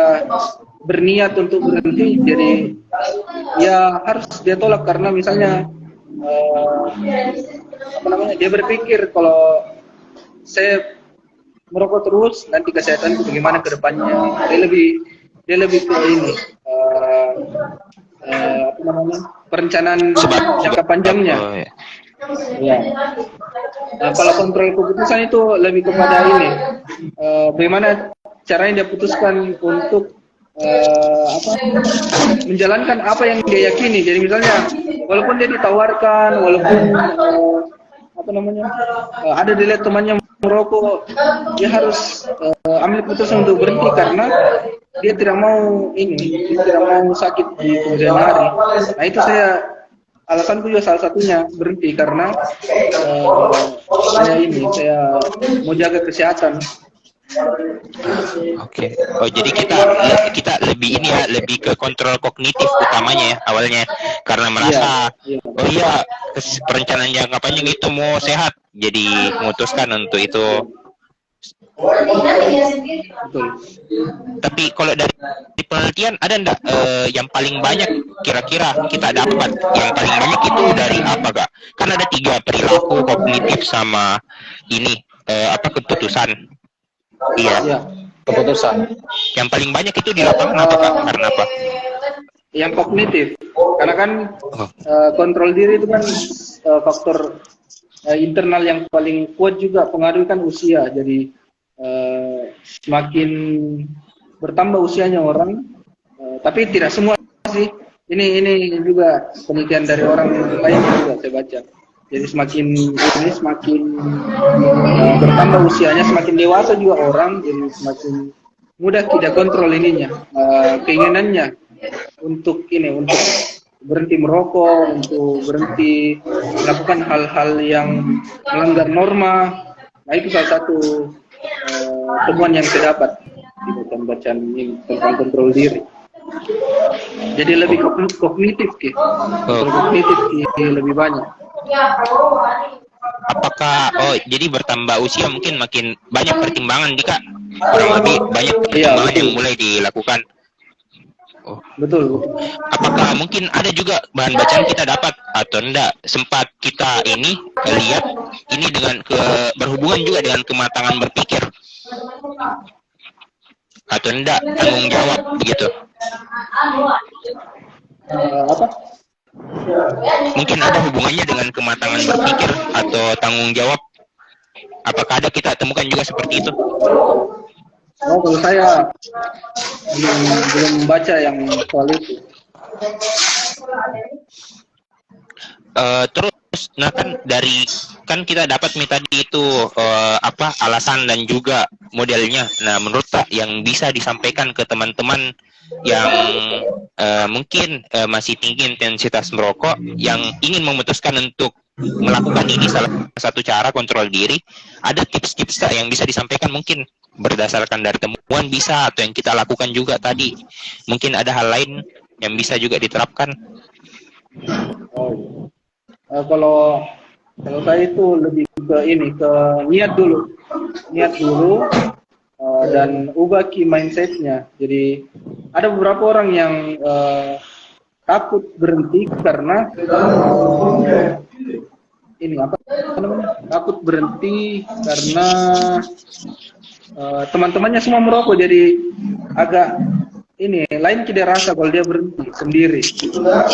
[SPEAKER 3] berniat untuk berhenti, jadi ya harus dia tolak karena misalnya dia berpikir kalau saya merokok terus nanti kesehatanku bagaimana ke depannya. Dia lebih ke ini perencanaan jangka panjangnya. Nah, kalau kontrol keputusan itu lebih kepada ini bagaimana caranya dia putuskan untuk menjalankan apa yang dia yakini. Jadi misalnya walaupun dia ditawarkan, walaupun ada dilihat temannya merokok, dia harus ambil keputusan untuk berhenti karena dia tidak mau sakit di kemudian hari. Nah itu alasanku juga salah satunya berhenti karena saya mau jaga kesehatan.
[SPEAKER 2] Oke. Oh, jadi kita lebih ke kontrol kognitif utamanya ya awalnya karena merasa perencanaan jangka panjang itu mau sehat, jadi memutuskan untuk itu
[SPEAKER 3] Betul.
[SPEAKER 2] Tapi kalau dari penelitian ada enggak yang paling banyak kira-kira kita dapat yang paling banyak itu dari apa Kak? Kan ada 3, perilaku, kognitif, sama ini keputusan. Iya.
[SPEAKER 3] Ya.
[SPEAKER 1] Keputusan.
[SPEAKER 2] Yang paling banyak itu di lapangan apa Kak? Karena apa?
[SPEAKER 3] Yang kognitif, karena kan
[SPEAKER 2] Oh.
[SPEAKER 3] kontrol diri itu kan faktor internal yang paling kuat, juga pengaruh kan usia. Jadi semakin bertambah usianya orang, tapi tidak semua sih. Ini juga penelitian dari orang lain juga saya baca. Jadi semakin bertambah usianya, semakin dewasa juga orang, jadi semakin mudah tidak kontrol ininya, keinginannya untuk berhenti merokok, untuk berhenti melakukan hal-hal yang melanggar norma. Nah, itu salah satu temuan yang saya dapat di bacaan ini tentang kontrol diri. Jadi lebih kognitif, kognitif lebih banyak.
[SPEAKER 2] Apakah jadi bertambah usia mungkin makin banyak pertimbangan nih Kak? Kurang lebih banyak pertimbangan yang mulai dilakukan. Oh.
[SPEAKER 3] Betul.
[SPEAKER 2] Apakah mungkin ada juga bahan bacaan kita dapat atau enggak sempat kita ini lihat ini dengan berhubungan juga dengan kematangan berpikir atau enggak tanggung jawab begitu?
[SPEAKER 3] Apa?
[SPEAKER 2] Mungkin ada hubungannya dengan kematangan berpikir atau tanggung jawab. Apakah ada kita temukan juga seperti itu?
[SPEAKER 3] Oh, kalau saya belum baca yang soal itu.
[SPEAKER 2] Terus, nah kan kita dapat tadi itu alasan dan juga modelnya. Nah, menurut Kak yang bisa disampaikan ke teman-teman yang mungkin masih tinggi intensitas merokok, yang ingin memutuskan untuk melakukan ini salah satu cara kontrol diri, ada tips-tips Kak yang bisa disampaikan mungkin berdasarkan dari temuan bisa, atau yang kita lakukan juga tadi, mungkin ada hal lain yang bisa juga diterapkan.
[SPEAKER 3] Kalau saya itu lebih ke niat dulu dan ubah key mindsetnya. Jadi ada beberapa orang yang takut berhenti karena takut berhenti karena teman-temannya semua merokok, jadi agak lain tidak rasa kalau dia berhenti sendiri. Nah,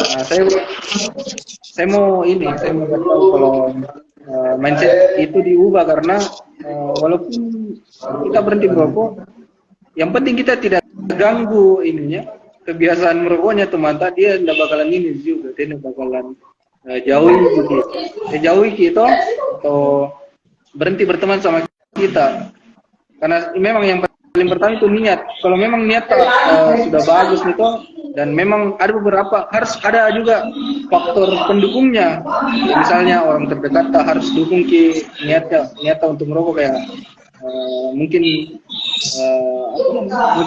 [SPEAKER 3] saya mau tahu kalau mindset itu diubah, karena walaupun kita berhenti merokok, yang penting kita tidak ganggu kebiasaan merokoknya teman tadi, dia tidak bakalan ini juga, dia tidak bakalan jauhi kita atau berhenti berteman sama kita. Karena memang yang paling pertama itu niat. Kalau memang niat sudah bagus dan memang ada beberapa, harus ada juga faktor pendukungnya. Ya, misalnya orang terdekat harus dukung niatnya untuk merokok, kayak mungkin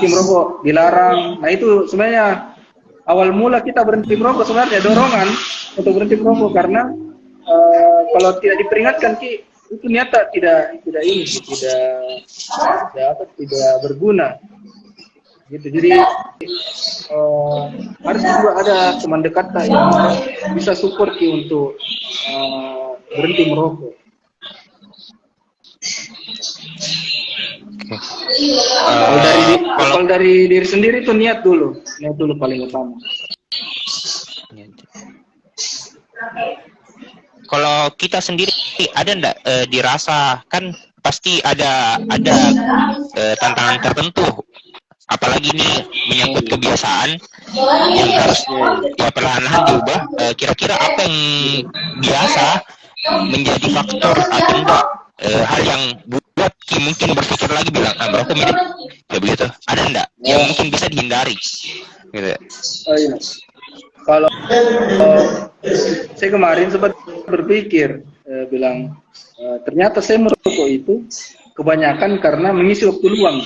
[SPEAKER 3] merokok dilarang. Nah, itu sebenarnya awal mula kita berhenti merokok, sebenarnya dorongan untuk berhenti merokok, karena kalau tidak diperingatkan itu nyata tidak berguna gitu. Jadi harus juga ada teman dekat yang bisa support untuk berhenti merokok. Kalau dari diri sendiri itu niat dulu paling utama.
[SPEAKER 2] Kalau kita sendiri ada enggak dirasa, kan pasti ada tantangan tertentu, apalagi ini menyangkut kebiasaan yang harus perlahan-lahan diubah. Kira-kira apa yang biasa menjadi faktor atau enggak hal yang buat mungkin berpikir lagi bilang merokok mirip ya begitu, ada enggak yang mungkin bisa dihindari gitu?
[SPEAKER 3] Iya. Kalau saya kemarin sempat berpikir, bilang ternyata saya merokok itu kebanyakan karena mengisi waktu luang.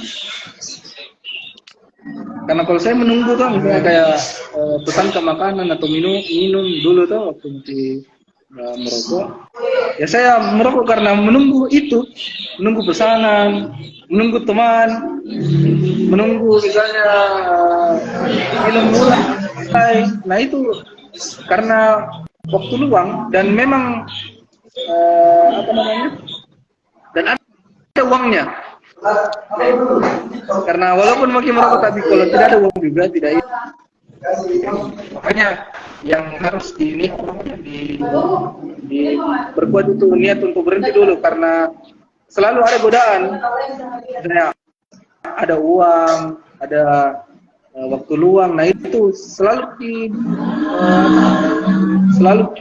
[SPEAKER 3] Karena kalau saya menunggu tuh, misalnya kayak pesan ke makanan atau minum dulu tuh waktu masih merokok, ya saya merokok karena menunggu pesanan, menunggu teman, menunggu misalnya film mulai. Nah itu karena waktu luang dan memang apa namanya, dan ada uangnya. Karena walaupun makin merokok tapi kalau tidak ada uang juga tidak itu. Makanya yang harus di berbuat itu niat untuk berhenti dulu, karena selalu ada godaan. Misalnya ada uang, ada waktu luang. Nah itu selalu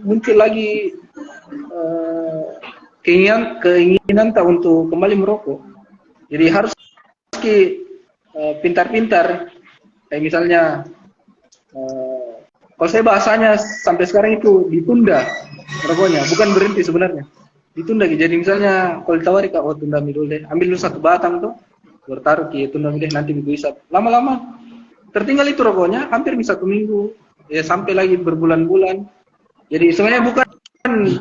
[SPEAKER 3] muncul lagi keinginan tak untuk kembali merokok. Jadi harus pintar-pintar. Kayak misalnya, kalau saya bahasanya sampai sekarang itu ditunda merokoknya, bukan berhenti sebenarnya. Ditunda. Jadi misalnya kalau ditawari, Kak, tunda dulu deh, ambil dulu 1 batang tuh, bertaruh tunda deh, nanti minggu isap. Lama-lama tertinggal itu rokoknya, hampir bisa 1 minggu, ya sampai lagi berbulan-bulan. Jadi sebenarnya bukan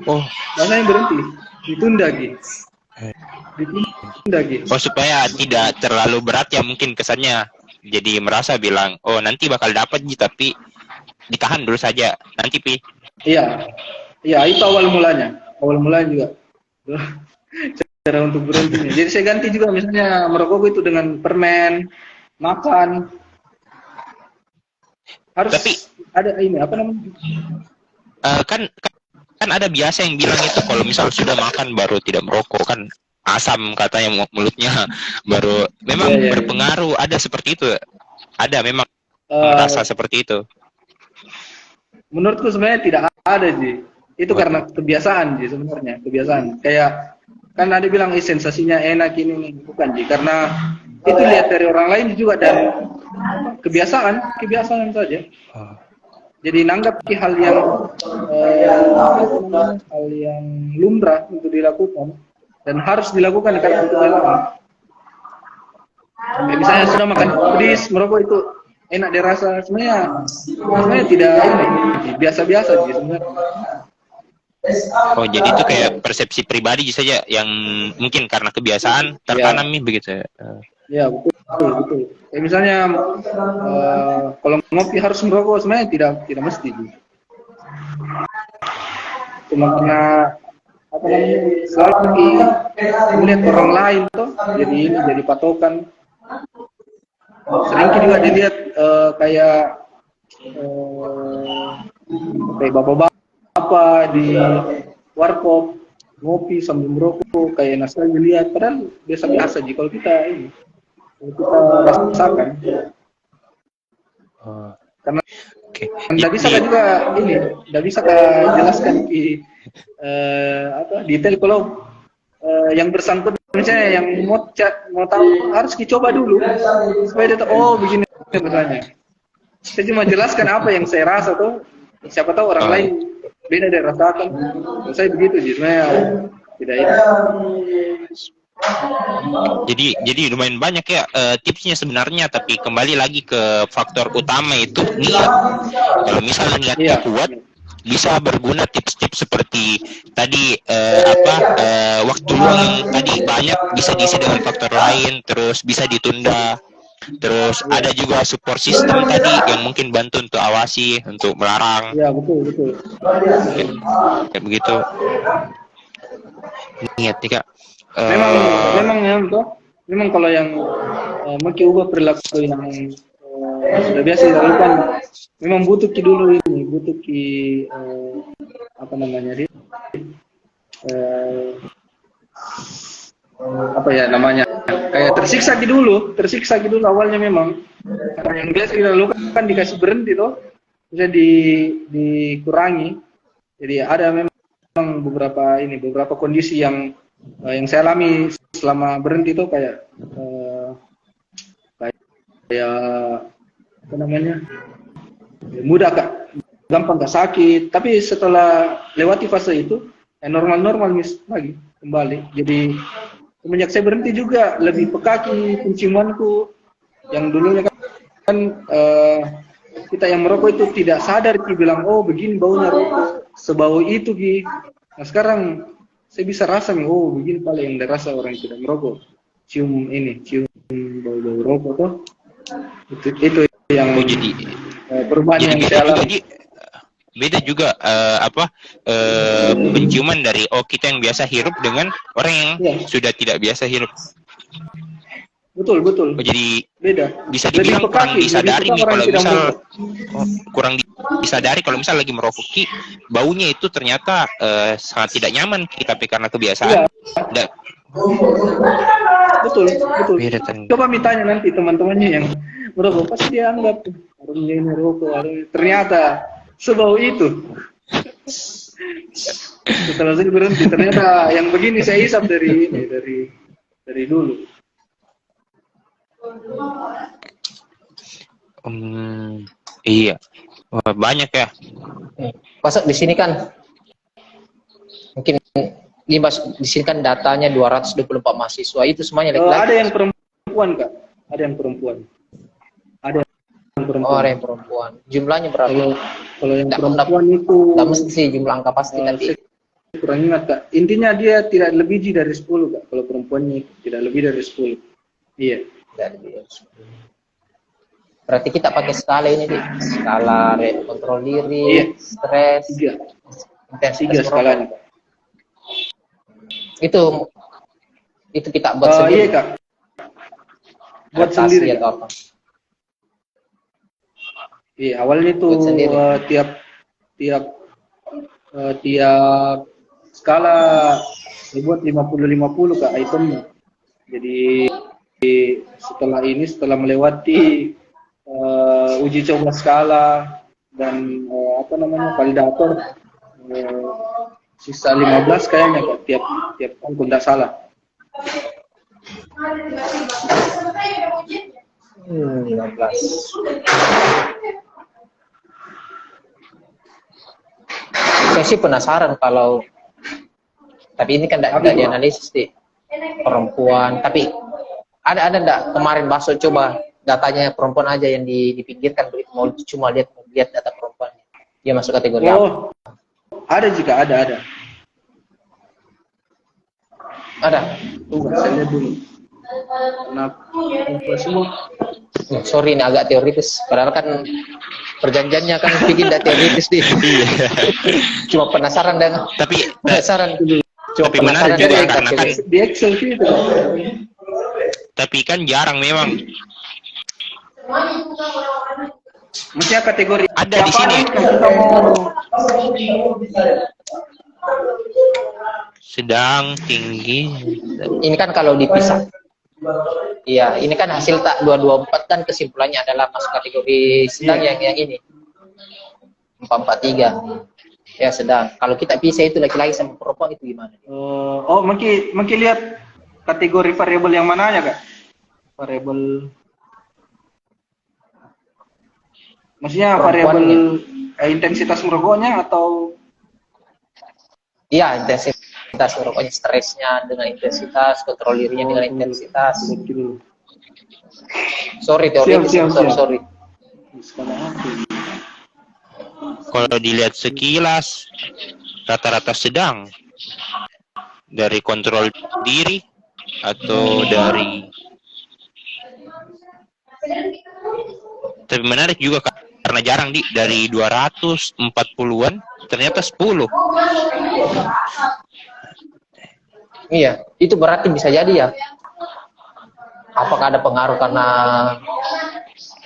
[SPEAKER 3] bahasanya berhenti, ditunda gitu.
[SPEAKER 2] Oh, supaya tidak terlalu berat ya mungkin kesannya. Jadi merasa bilang, oh nanti bakal dapat tapi ditahan dulu saja nanti pi.
[SPEAKER 3] Iya, itu awal mulanya juga. Cara untuk berhentinya. Jadi saya ganti juga misalnya merokok itu dengan permen, makan. Harus tapi ada ini apa namanya?
[SPEAKER 2] Kan ada biasa yang bilang itu kalau misal sudah makan baru tidak merokok, kan asam katanya mulutnya, baru memang berpengaruh. Ada seperti itu, ada memang rasa seperti itu.
[SPEAKER 3] Menurutku sebenarnya tidak ada sih, itu karena kebiasaan sih sebenarnya, kebiasaan. Kayak kan ada bilang sensasinya enak ini, bukan sih, karena itu lihat dari orang lain juga dan kebiasaan saja. Jadi nanggap hal yang lumrah untuk dilakukan dan harus dilakukan karena itu dilakukan. Misalnya sudah makan pedis, merokok itu enak dirasa, sebenarnya tidak ini, biasa-biasa sih sebenarnya.
[SPEAKER 2] Oh, jadi itu kayak persepsi pribadi saja yang mungkin karena kebiasaan tertanam nih begitu.
[SPEAKER 3] Ya betul. Kayak misalnya kalau ngopi harus merokok, sebenarnya tidak mesti. Cuma karena apa namanya, selalu melihat orang lain tuh, jadi patokan. Sering juga dilihat kayak bapak-bapak di warkop ngopi sambil merokok, kayak enak saja dilihat, padahal biasa-biasa aja kalau kita rasakan. Karena tidak bisa juga tidak bisa jelaskan detail kalau yang bersangkutan misalnya yang mau tahu harus dicoba dulu supaya dia tahu begini misalnya. Saya cuma jelaskan apa yang saya rasa tuh, siapa tahu orang lain beda dari rasakan. Saya begitu sih sebenarnya, tidak itu.
[SPEAKER 2] Jadi lumayan banyak ya tipsnya sebenarnya, tapi kembali lagi ke faktor utama itu niat. Kalau misalnya niatnya kuat, bisa berguna tips-tips seperti tadi waktu luang yang tadi banyak bisa diisi dengan faktor lain, terus bisa ditunda. Terus ada juga support system tadi yang mungkin bantu untuk awasi, untuk melarang.
[SPEAKER 3] Ya betul.
[SPEAKER 2] Kayak begitu. Niat nih Kak.
[SPEAKER 3] Memang kalau yang mungkin ubah perilaku yang sudah biasa dilakukan, memang butuh apa namanya sih, kayak tersiksa dulu awalnya memang. Karena yang biasa dilakukan dikasih berhenti tuh, bisa dikurangi. Jadi ada memang beberapa kondisi yang saya alami selama berhenti itu kayak apa namanya, mudah gampang sakit, tapi setelah lewati fase itu normal lagi kembali. Jadi semenjak saya berhenti juga lebih peka penciumanku, yang dulunya kan kita yang merokok itu tidak sadar bilang begini baunya rokok, sebau itu Nah sekarang saya bisa rasa begini paling yang dirasa orang yang tidak merokok. cium bau-bau rokok tuh. Itu yang
[SPEAKER 2] Oh, jadi
[SPEAKER 3] perubahan yang
[SPEAKER 2] beda
[SPEAKER 3] saya
[SPEAKER 2] juga
[SPEAKER 3] alami.
[SPEAKER 2] beda juga penciuman dari kita yang biasa hirup dengan orang yang
[SPEAKER 3] Iya.
[SPEAKER 2] sudah tidak biasa hirup.
[SPEAKER 3] Betul.
[SPEAKER 2] Oh, jadi
[SPEAKER 3] Beda.
[SPEAKER 2] bisa
[SPEAKER 3] Lebih
[SPEAKER 2] dibilang kurang
[SPEAKER 3] peka
[SPEAKER 2] disadari nih
[SPEAKER 3] orang
[SPEAKER 2] kalau
[SPEAKER 3] yang tidak
[SPEAKER 2] misal
[SPEAKER 3] merokok.
[SPEAKER 2] kurang disadari kalau misal lagi merokok baunya itu ternyata sangat tidak nyaman tapi karena kebiasaan.
[SPEAKER 3] Iya.
[SPEAKER 2] Nggak,
[SPEAKER 3] Betul.
[SPEAKER 2] beda ternyata.
[SPEAKER 3] Coba mitanya nanti teman-temannya yang merokok pasti dia anggap warungnya ini merokok. Ternyata sebau itu. Setelah saya berhenti ternyata yang begini saya hisap dari dulu.
[SPEAKER 2] Iya. Wah, banyak ya.
[SPEAKER 1] Pasok di sini kan mungkin di sini kan datanya 224 mahasiswa, itu semuanya laki-laki.
[SPEAKER 3] Ada yang perempuan, Kak. Ada yang perempuan.
[SPEAKER 1] Oh, ada yang perempuan. Jumlahnya berapa?
[SPEAKER 3] Kalau yang
[SPEAKER 1] Nggak
[SPEAKER 3] perempuan itu
[SPEAKER 1] Nggak mesti sih jumlah angka pasti nanti.
[SPEAKER 3] saya kurang ingat, Kak. Intinya dia tidak lebih dari 10, Kak. Kalau perempuannya tidak lebih dari 10. Iya.
[SPEAKER 1] Berarti kita pakai skala ini, skala kontrol diri,
[SPEAKER 3] Iya.
[SPEAKER 1] stres,
[SPEAKER 3] 3
[SPEAKER 1] intensitas
[SPEAKER 3] skalanya, Kak.
[SPEAKER 1] Itu kita buat sendiri.
[SPEAKER 3] Iya, Kak. Buat
[SPEAKER 1] Adaptasi
[SPEAKER 3] sendiri,
[SPEAKER 1] atau
[SPEAKER 3] Kak.
[SPEAKER 1] apa?
[SPEAKER 3] Iya, awalnya itu
[SPEAKER 1] Buat sendiri.
[SPEAKER 3] tiap skala dibuat 50-50, Kak, itemnya. Jadi setelah melewati uji coba skala dan validator, sisa 15 kayaknya, Kak, tiap tahun kalau tidak salah.
[SPEAKER 1] 15. Saya sih penasaran tapi ini kan tidak dianalisis di perempuan, tapi ada enggak kemarin Baso coba datanya perempuan aja yang dipinggirkan, mau cuma lihat data perempuannya, dia masuk kategori apa?
[SPEAKER 3] Ada juga, ada.
[SPEAKER 1] Tunggu
[SPEAKER 3] saya lihat dulu. Kenapa semua?
[SPEAKER 1] Sorry, ini agak teoritis. Padahal kan perjanjiannya kan bikin tidak teoritis di. Cuma penasaran dan penasaran dulu. Cuma
[SPEAKER 2] tapi menarik juga karena kan
[SPEAKER 3] di Excel itu.
[SPEAKER 2] Tapi kan jarang memang.
[SPEAKER 3] Maksudnya kategori
[SPEAKER 2] ada di sini. Sedang, tinggi.
[SPEAKER 1] Ini kan kalau dipisah. Iya, ini kan hasil tak 224 dan kesimpulannya adalah masuk kategori sedang yang ini. 443. Ya, sedang. Kalau kita pisah itu laki-laki sama perempuan itu gimana?
[SPEAKER 3] Mungkin lihat kategori variabel yang mananya, Kak? Variabel maksudnya variabel intensitas merokoknya atau
[SPEAKER 1] iya, intensitas merokoknya, stresnya dengan intensitas, kontrol dirinya dengan intensitas. Sorry, teoritis. Sorry.
[SPEAKER 2] Kalau dilihat sekilas rata-rata sedang dari kontrol diri atau dari, tapi menarik juga karena jarang dari 240-an ternyata 10.
[SPEAKER 1] Iya, itu berarti bisa jadi ya. Apakah ada pengaruh karena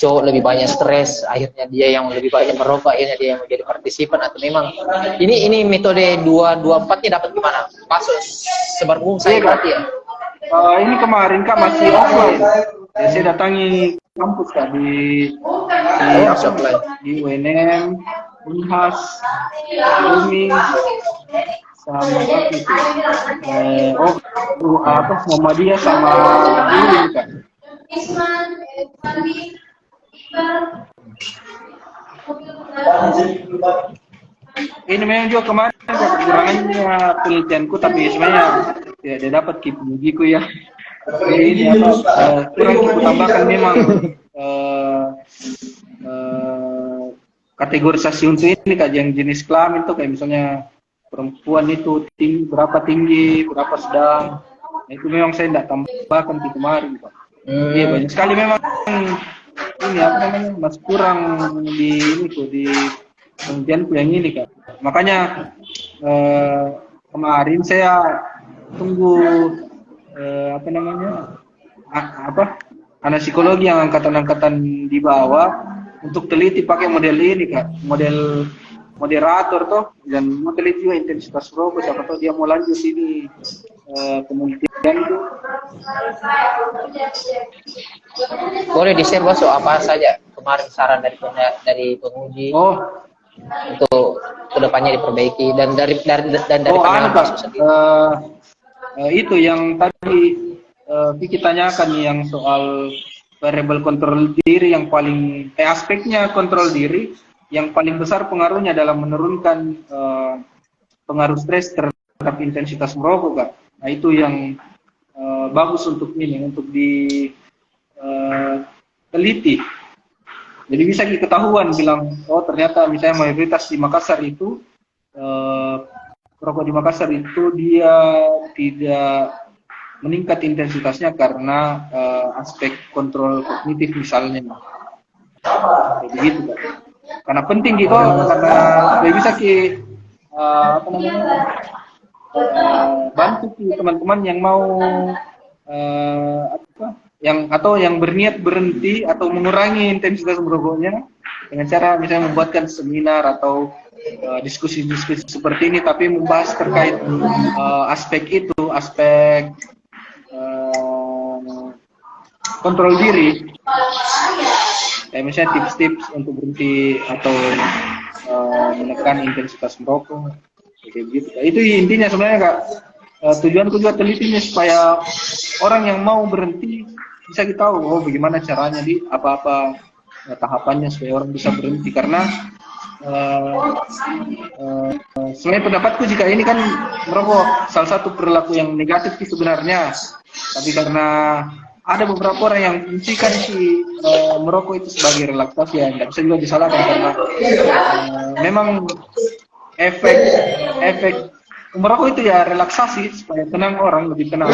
[SPEAKER 1] cowok lebih banyak stres, akhirnya dia yang lebih banyak merokok, akhirnya dia yang menjadi partisipan, atau memang ini metode 224-nya dapat gimana? Masuk seberung saya berarti ya?
[SPEAKER 3] Ini kemarin, Kak, masih offline. Saya datangi kampus, Kak, di UNM, Unhas, Umi, sama Muhammadiyah sama UIN, Kak. Ini memang juga kemarin kekurangannya penelitianku, tapi sebenarnya tidak dapat gigiku ya. Jadi ini kurang kita tambahkan memang kategorisasi untuk ini, Kak, yang jenis kelamin tuh kayak misalnya perempuan itu berapa tinggi, berapa sedang, Nah, itu memang saya tidak tambahkan di kemarin, Pak. Iya, banyak sekali memang ini apa namanya, mas kurang di ini tuh di penelitianku yang ini, Kak. Makanya kemarin saya tunggu apa namanya, anak psikologi yang angkatan-angkatan di bawah untuk teliti pakai model ini, Kak, model moderator toh, dan mau teliti juga intensitas rokok, siapa tahu dia mau lanjut ini penelitian itu.
[SPEAKER 1] Boleh di-share Bos apa saja kemarin saran dari penguji untuk kedepannya diperbaiki dan dari pandangan
[SPEAKER 3] Kak,
[SPEAKER 1] Bos sendiri.
[SPEAKER 3] Itu yang tadi Vicky tanyakan yang soal variable kontrol diri yang paling aspeknya kontrol diri yang paling besar pengaruhnya dalam menurunkan pengaruh stres terhadap intensitas merokok, Kak. Nah, itu yang bagus untuk ini, untuk diteliti. Jadi bisa diketahuan bilang, oh ternyata misalnya mayoritas di Makassar itu rokok di Makassar itu dia tidak meningkat intensitasnya karena aspek kontrol kognitif misalnya. Jadi gitu, Kak. Karena penting gitu, karena bisa apa namanya, bantu teman-teman yang mau yang berniat berhenti atau mengurangi intensitas merokoknya dengan cara misalnya membuatkan seminar atau diskusi-diskusi seperti ini, tapi membahas terkait aspek kontrol diri. Kayak misalnya tips-tips untuk berhenti atau menekan intensitas merokok, kayak gitu. Itu intinya sebenarnya, Kak. Tujuanku juga telitinya supaya orang yang mau berhenti bisa kita tahu, oh bagaimana caranya di apa-apa tahapannya supaya orang bisa berhenti. Karena sebenarnya pendapatku jika ini kan merokok salah satu perilaku yang negatif sih sebenarnya, tapi karena ada beberapa orang yang fungsikan si merokok itu sebagai relaksasi, ya nggak bisa juga disalahkan karena memang efek merokok itu ya relaksasi supaya tenang, orang lebih tenang.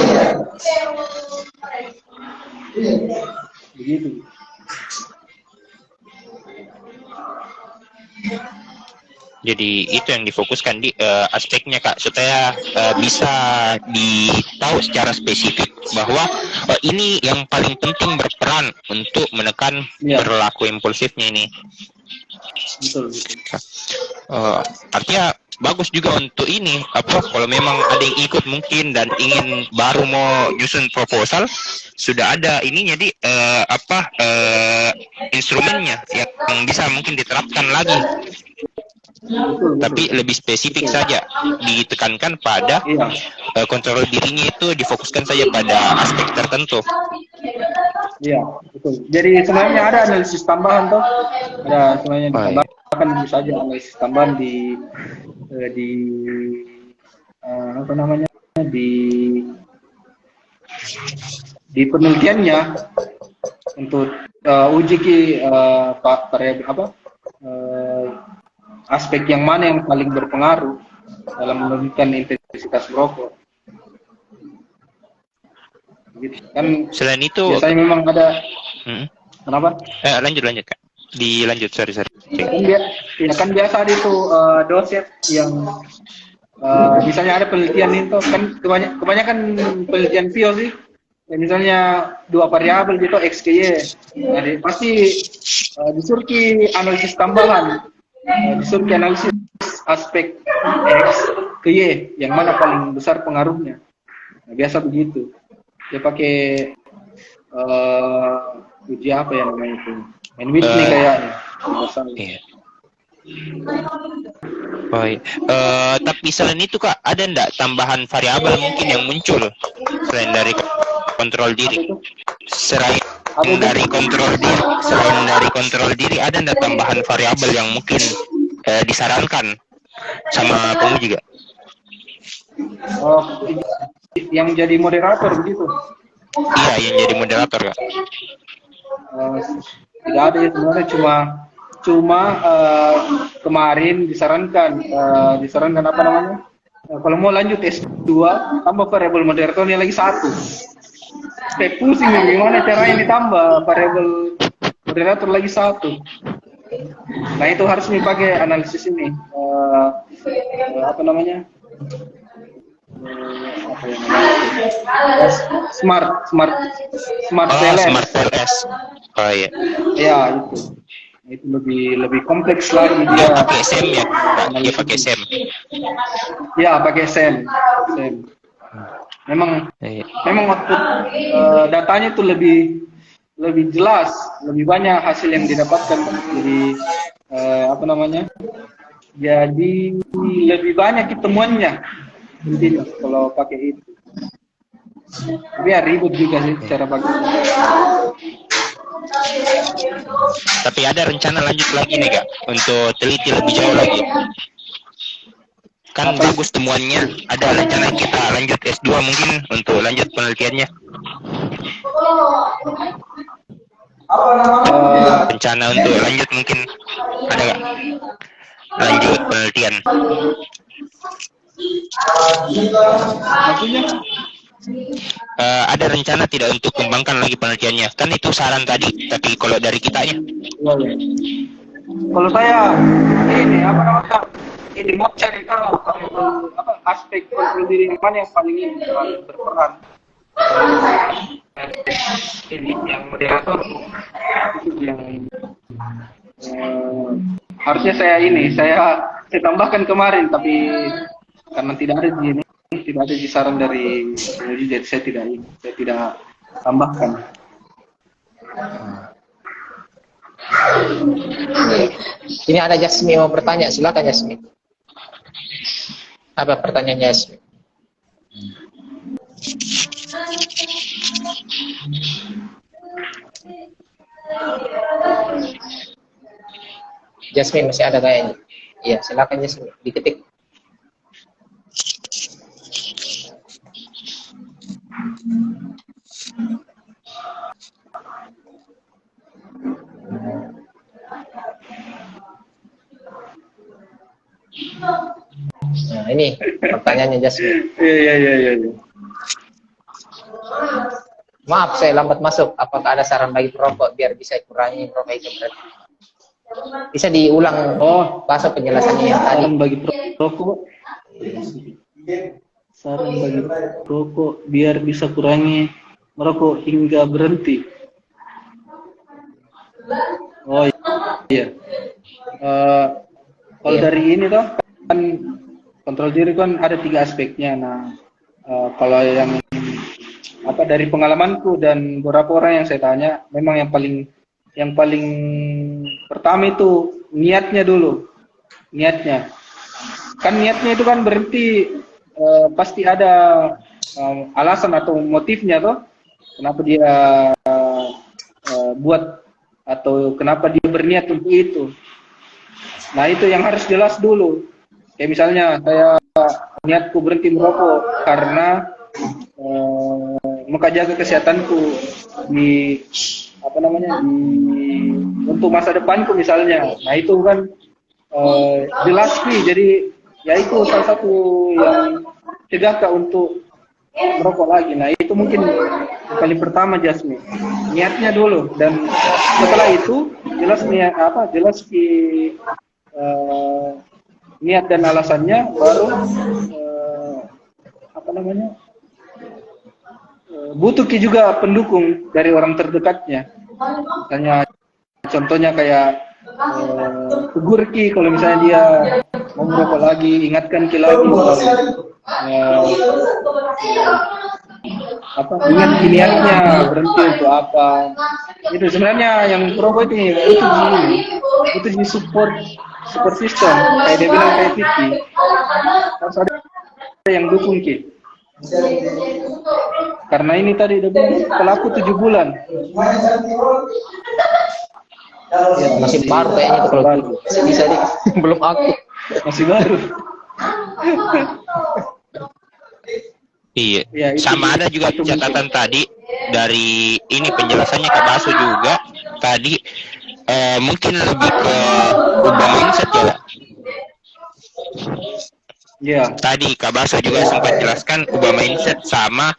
[SPEAKER 3] Begitu.
[SPEAKER 2] Jadi itu yang difokuskan di aspeknya, Kak, supaya bisa ditahu secara spesifik bahwa ini yang paling penting berperan untuk menekan perilaku impulsifnya ini.
[SPEAKER 3] Betul.
[SPEAKER 2] Artinya bagus juga untuk ini, kalau memang ada yang ikut mungkin dan ingin baru mau nyusun proposal, sudah ada ini jadi instrumennya yang bisa mungkin diterapkan lagi. Tapi lebih spesifik saja ditekankan pada kontrol dirinya, itu difokuskan saja pada aspek tertentu.
[SPEAKER 3] Iya, betul. Jadi sebenarnya ada analisis tambahan toh, ada sebenarnya ditambahkan bisa saja analisis tambahan di apa namanya, di penelitiannya untuk uji aspek yang mana yang paling berpengaruh dalam menurunkan intensitas merokok. Gitu. Kan
[SPEAKER 2] selain itu
[SPEAKER 3] biasanya memang ada kenapa?
[SPEAKER 2] Lanjut Kak. Dilanjut, sorry.
[SPEAKER 3] Kan biasa ada itu dosen yang misalnya ada penelitian itu kan kebanyakan penelitian PIO sih. Ya, misalnya dua variabel gitu X ke Y. Nah, pasti disuruh analisis tambahan. Disuruh analisis aspek X ke Y yang mana paling besar pengaruhnya. Nah, biasa begitu. Dia pakai uji apa ya namanya itu, Whitney kayaknya.
[SPEAKER 2] Iya. Tapi selain itu, Kak, ada ndak tambahan variabel mungkin yang muncul selain dari kontrol diri? Selain dari kontrol diri, ada ndak tambahan variabel yang mungkin disarankan sama penguji, Kak?
[SPEAKER 3] Yang jadi moderator begitu?
[SPEAKER 2] Iya, yang jadi moderator, Kak.
[SPEAKER 3] Tidak ada ya sebenarnya, cuma kemarin disarankan apa namanya, Kalau mau lanjut S2 tambah variabel moderatornya lagi 1. Kayak pusing nih, gimana caranya ditambah variabel moderator lagi 1. Nah itu harus dipakai analisis ini apa namanya smart CLS.
[SPEAKER 2] Smart CLS. Oh iya.
[SPEAKER 3] Ya itu lebih kompleks lagi dia.
[SPEAKER 2] Pakai SEM ya, Pak? Dia pakai SEM.
[SPEAKER 3] Ya pakai SEM. Memang output datanya itu lebih jelas, lebih banyak hasil yang didapatkan. Jadi apa namanya? Jadi lebih banyak temuannya intinya kalau pakai itu. Tapi ya ribut juga sih cara pakai.
[SPEAKER 2] Tapi ada rencana lanjut lagi nih Kak, untuk teliti lebih jauh lagi. Kan bagus temuannya, ada rencana kita lanjut S2 mungkin untuk lanjut penelitiannya. Rencana untuk lanjut mungkin ada nggak? Lanjut penelitian.
[SPEAKER 3] Maksudnya?
[SPEAKER 2] Ada rencana tidak untuk kembangkan lagi penelitiannya? Kan itu saran tadi, tapi kalau dari kitanya?
[SPEAKER 3] Kalau saya ini apa namanya? Ini mau cari tahu apa aspek kontrol diri mana yang paling ini berperan. Ini yang moderator itu yang harusnya saya tambahkan kemarin, tapi karena tidak ada di saran dari jadi saya tidak tambahkan.
[SPEAKER 1] Ini ada Jasmine mau bertanya, silakan Jasmine. Apa pertanyaannya Jasmine? Jasmine masih ada kayaknya. Iya, silakan Jasmine, diketik. Nah, ini pertanyaannya Jasmine.
[SPEAKER 3] Iya.
[SPEAKER 1] Maaf, saya lambat masuk. Apakah ada saran bagi perokok biar bisa kurangi rokok itu? Bisa diulang bahasa penjelasannya yang tadi.
[SPEAKER 3] Saran bagi perokok biar bisa kurangi merokok hingga berhenti. Oh iya. Kalau dari ini toh kan kontrol diri kan ada 3 aspeknya. Nah, kalau yang dari pengalamanku dan beberapa orang yang saya tanya, memang yang paling pertama itu niatnya dulu. Niatnya. Kan niatnya itu kan berarti pasti ada alasan atau motifnya toh. Kenapa dia buat atau kenapa dia berniat untuk itu. Nah itu yang harus jelas dulu. Kayak misalnya saya niatku berhenti merokok karena jaga kesehatanku di untuk masa depanku misalnya. Nah itu kan jelas sih. Jadi ya itu salah satu yang cegah Kak untuk merokok lagi. Nah itu mungkin kali pertama Jasmine, niatnya dulu, dan setelah itu jelas niat dan alasannya, baru butuh juga pendukung dari orang terdekatnya. Misalnya contohnya kayak tegur Ki kalau misalnya dia mau merokok lagi, ingatkan Ki lagi ingat niatnya berhenti untuk apa. Itu sebenarnya yang merokok itu butuh di support system, kayak dia bilang kayak Vicky, harus ada yang dukung Ki. Karena ini tadi udah pelaku 7 bulan.
[SPEAKER 1] Ya, masih baru kayaknya itu kalau bisa nih. Belum aktif.
[SPEAKER 3] Masih baru.
[SPEAKER 2] Iya.
[SPEAKER 3] Ya,
[SPEAKER 2] sama ada juga catatan tadi dari ini penjelasannya Kak Baso juga tadi, mungkin lebih ke ubah mindset ya.
[SPEAKER 3] Iya.
[SPEAKER 2] Tadi Kak Baso juga sempat jelaskan ubah mindset sama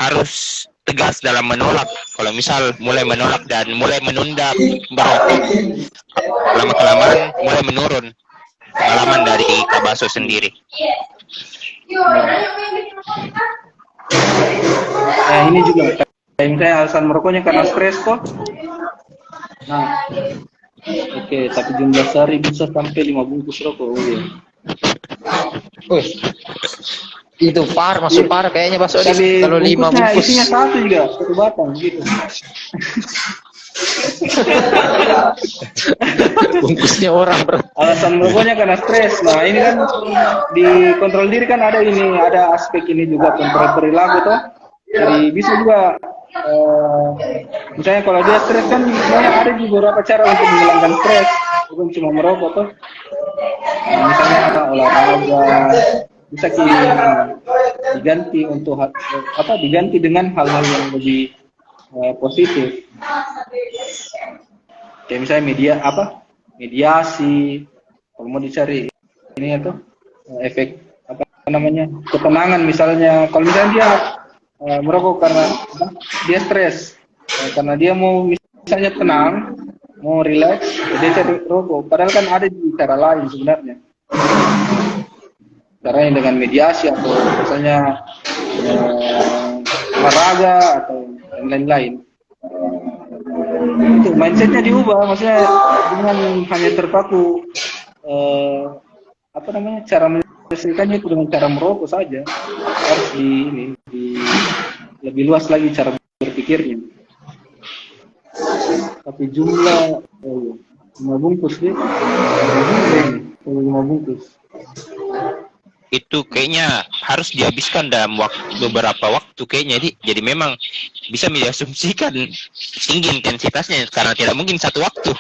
[SPEAKER 2] harus tegas dalam menolak. Kalau misal mulai menolak dan mulai menunda merokok, lama-kelamaan mulai menurun. Pengalaman dari Kak Baso sendiri.
[SPEAKER 3] Nah, ini juga kayak misalnya alasan merokoknya karena stres kok. Nah, oke, tapi jumlah sehari bisa sampai 5 bungkus rokok. Oh, iya.
[SPEAKER 1] Wih, itu masuk par kayaknya Baso
[SPEAKER 3] Tapi
[SPEAKER 1] kalau 5
[SPEAKER 3] bungkusnya
[SPEAKER 1] bungkus.
[SPEAKER 3] isinya satu juga, satu batang gitu.
[SPEAKER 1] Bungkusnya orang
[SPEAKER 3] Alasan merokoknya karena stres. Nah, ini kan di kontrol diri kan ada aspek ini juga kontrol perilaku toh. Jadi bisa juga misalnya kalau dia stres kan sebenarnya ada juga beberapa cara untuk menghilangkan stres, bukan cuma merokok toh. Nah, misalnya olahraga bisa diganti untuk diganti dengan hal-hal yang lebih positif. Kayak misalnya mediasi, kalau mau dicari ini atau efek ketenangan misalnya. Kalau misalnya dia merokok karena dia stres, karena dia mau misalnya tenang, mau relax, dia cari rokok. Padahal kan ada di cara lain sebenarnya. Caranya dengan mediasi atau misalnya olahraga atau lain-lain. Itu mindsetnya diubah, maksudnya dengan hanya terpaku cara menyelesaikannya itu dengan cara merokok saja, harus lebih luas lagi cara berpikirnya. Tapi jumlah 5 bungkus deh, 5 bungkus
[SPEAKER 2] itu kayaknya harus dihabiskan dalam beberapa waktu kayaknya. Jadi memang bisa diasumsikan tinggi intensitasnya karena tidak mungkin satu waktu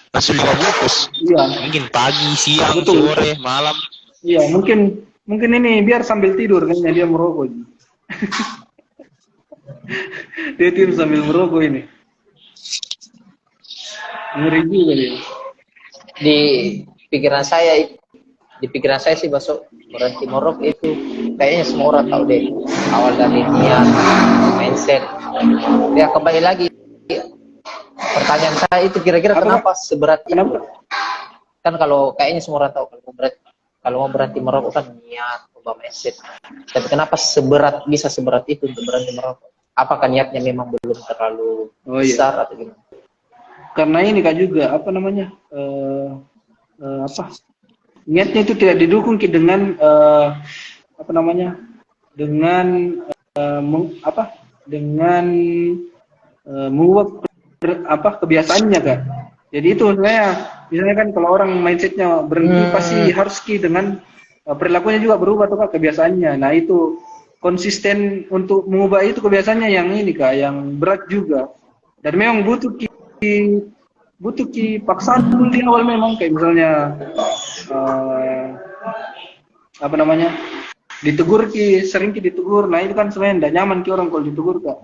[SPEAKER 2] langsung 5 bungkus.
[SPEAKER 3] Iya.
[SPEAKER 2] Mungkin pagi, siang,
[SPEAKER 3] betul.
[SPEAKER 2] Sore, malam.
[SPEAKER 3] Iya, mungkin ini biar sambil tidur kayaknya dia merokok. Dia tidur sambil merokok ini. Ngeri juga dia.
[SPEAKER 1] Di pikiran saya sih Baso, berhenti merokok itu kayaknya semua orang tahu deh, awal dari niat, mindset. Ya kembali lagi, pertanyaan saya itu kira-kira kenapa seberat itu? Kan kalau kayaknya semua orang tahu kalau mau berhenti merokok kan niat, ubah mindset. Tapi kenapa bisa seberat itu untuk berhenti merokok? Apakah niatnya memang belum terlalu besar atau gimana?
[SPEAKER 3] Karena ini Kak juga niatnya itu tidak didukung dengan mengubah kebiasaannya Kak. Jadi itu misalnya kan kalau orang mindsetnya berhenti pasti harus dengan perilakunya juga berubah tuh Kak, kebiasaannya. Nah itu konsisten untuk mengubah itu kebiasaannya yang ini Kak, yang berat juga. Dan memang butuh paksaan dulu di awal memang, kayak misalnya sering ditegur. Nah itu kan sebenarnya tidak nyaman orang kalau ditegur Kak.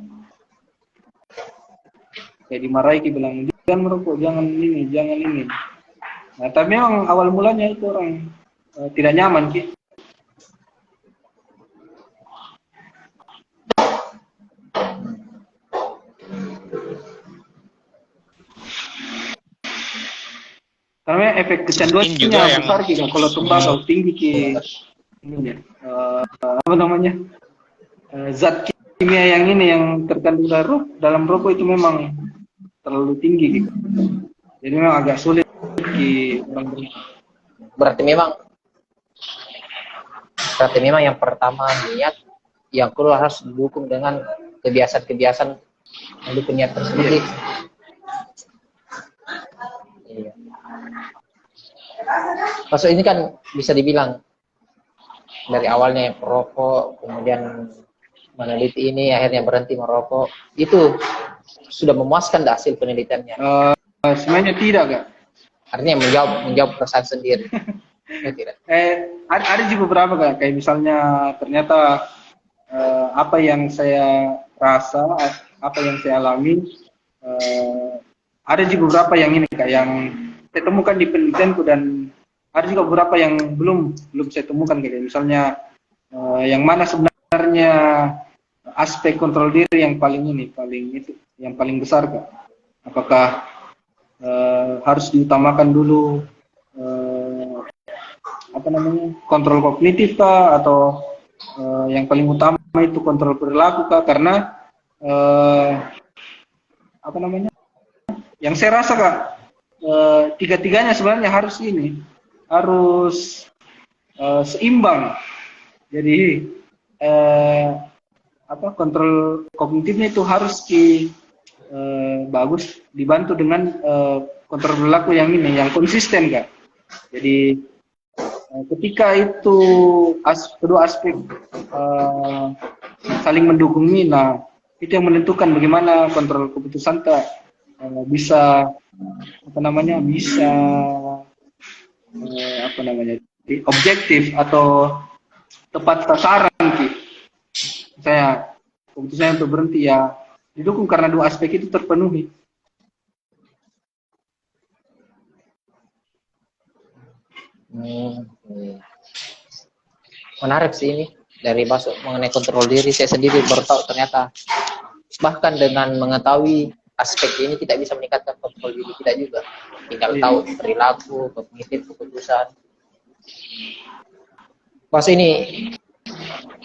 [SPEAKER 3] Kayak dimarahi bilang jangan merokok, jangan ini. Nah tapi memang awal mulanya itu orang tidak nyaman Ki. Karena efek kecanduannya besar Ki, kalau tembakau tinggi Ki. Zat kimia yang terkandung dalam rokok itu memang terlalu tinggi gitu. Jadi memang agak sulit Ki orang.
[SPEAKER 1] Berarti memang yang pertama niat, yang kedua harus didukung dengan kebiasaan mendukung niat tersebut. Iya. Maksud ini kan bisa dibilang dari awalnya perokok, kemudian meneliti ini, akhirnya berhenti merokok, itu sudah memuaskan hasil penelitiannya?
[SPEAKER 3] Sebenarnya tidak Kak.
[SPEAKER 1] Artinya menjawab perasaan sendiri. Ya, tidak.
[SPEAKER 3] Ada juga beberapa Kak, kayak misalnya ternyata apa yang saya rasa, apa yang saya alami, ada juga beberapa yang ini Kak, yang saya temukan di penelitianku dan ada juga beberapa yang belum saya temukan gitu. Misalnya yang mana sebenarnya aspek kontrol diri yang paling yang paling besar Kak? Apakah harus diutamakan dulu kontrol kognitif kah, atau yang paling utama itu kontrol perilaku kah? Karena yang saya rasa Kak, tiga-tiganya sebenarnya harus seimbang. Jadi kontrol kognitifnya itu harus bagus dibantu dengan kontrol perilaku yang konsisten Kak. Jadi ketika itu kedua aspek saling mendukung nah itu yang menentukan bagaimana kontrol keputusan bisa objektif atau tepat sasaran gitu. Saya keputusannya untuk berhenti ya didukung karena dua aspek itu terpenuhi.
[SPEAKER 1] Menarik sih ini dari masuk mengenai kontrol diri. Saya sendiri baru tahu ternyata bahkan dengan mengetahui aspek ini kita bisa meningkatkan kontrol diri kita juga. Tinggal tahu perilaku, kognitif, keputusan. Pas ini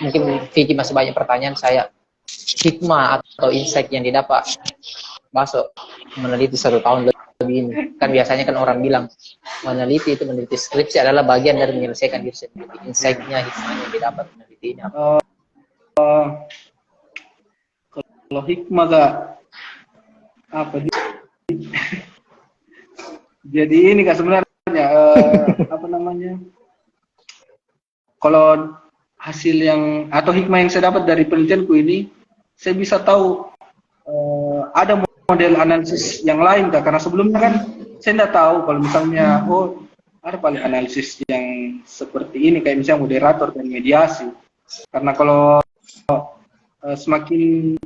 [SPEAKER 1] mungkin Vicky masih banyak pertanyaan. Saya hikmah atau insight yang didapat masuk meneliti 1 tahun lebih ini. Kan biasanya kan orang bilang meneliti skripsi adalah bagian dari menyelesaikan diri sendiri. Insight-nya, hikmahnya yang didapat meneliti ini apa?
[SPEAKER 3] Kalau hikmah Kak, jadi ini Kak sebenarnya kalau hasil atau hikmah yang saya dapat dari penelitianku ini, saya bisa tahu ada model analisis yang lain Kak, karena sebelumnya kan saya tidak tahu kalau misalnya ada paling analisis yang seperti ini kayak misalnya moderator dan mediasi. Karena kalau semakin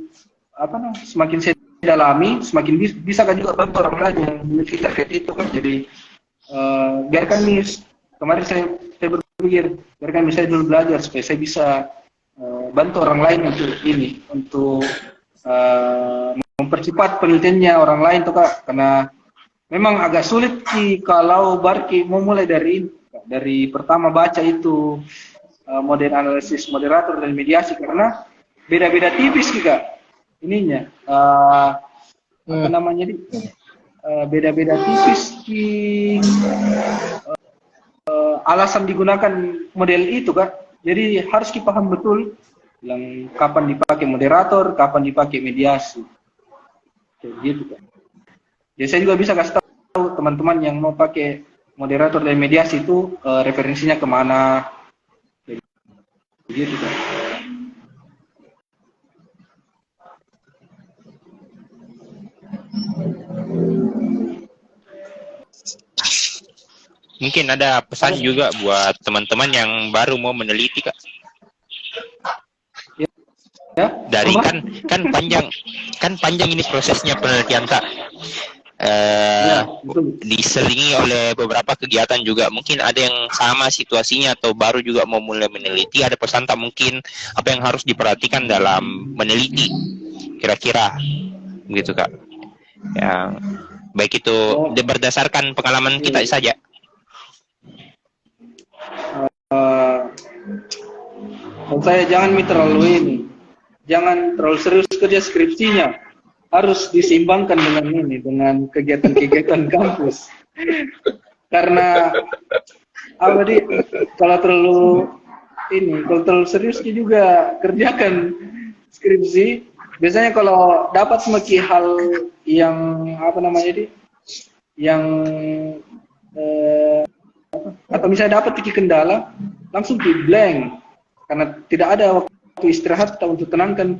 [SPEAKER 3] saya dalami, semakin bisa kan juga bantu orang lain yang memiliki target itu kan. Jadi biarkan kemarin saya berpikir biarkan saya dulu belajar supaya saya bisa bantu orang lain untuk mempercepat penelitiannya orang lain tuh Kak, karena memang agak sulit kalau Barki mau mulai dari pertama baca itu model analisis moderator dan mediasi, karena beda-beda tipis Kak ininya beda-beda tipis alasan digunakan model itu Kak. Jadi harus dipaham betul kapan dipakai moderator, kapan dipakai mediasi. Gitu Kak. Jadi saya juga bisa kasih tahu teman-teman yang mau pakai moderator dan mediasi itu referensinya kemana. Gitu Kak.
[SPEAKER 2] Mungkin ada pesan juga buat teman-teman yang baru mau meneliti Kak. Dari kan panjang ini prosesnya penelitian Kak. Diselingi oleh beberapa kegiatan juga. Mungkin ada yang sama situasinya atau baru juga mau mulai meneliti. Ada pesan tak mungkin apa yang harus diperhatikan dalam meneliti kira-kira begitu Kak. Yang baik itu berdasarkan pengalaman kita saja.
[SPEAKER 3] Saya jangan terlalu serius kerja skripsinya, harus diseimbangkan dengan kegiatan-kegiatan kampus. Karena kalau terlalu serius juga kerjakan skripsi, biasanya kalau dapat semaki hal yang atau misalnya dapat kendala, langsung di blank karena tidak ada waktu istirahat untuk tenangkan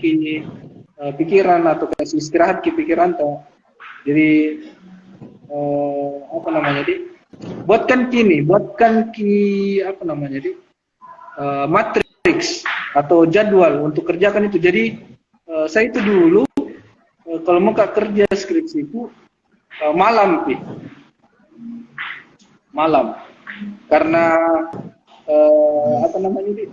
[SPEAKER 3] pikiran atau kasih istirahat pikiran Jadi buatkan matriks atau jadwal untuk kerjakan itu. Jadi saya itu dulu kalau mau kerja skripsi itu malam. karena apa namanya ini,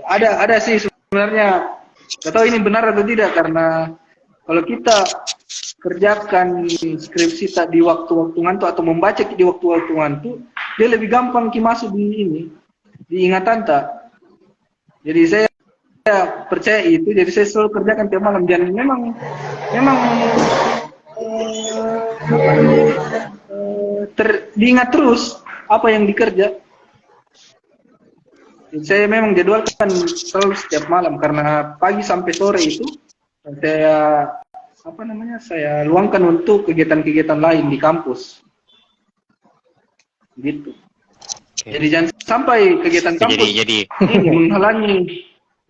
[SPEAKER 3] ada sih sebenarnya, nggak tahu ini benar atau tidak, karena kalau kita kerjakan skripsi tak di waktu-waktu ngantuk atau membaca di waktu-waktu ngantuk, dia lebih gampang masuk di ini, di ingatan tak. Jadi saya percaya itu, jadi saya selalu kerjakan tiap malam, dan memang diingat terus apa yang dikerja. Jadi saya memang jadwalkan selalu setiap malam, karena pagi sampai sore itu saya saya luangkan untuk kegiatan-kegiatan lain di kampus. Gitu. Jadi jangan sampai kegiatan kampus
[SPEAKER 2] Jadi
[SPEAKER 3] ini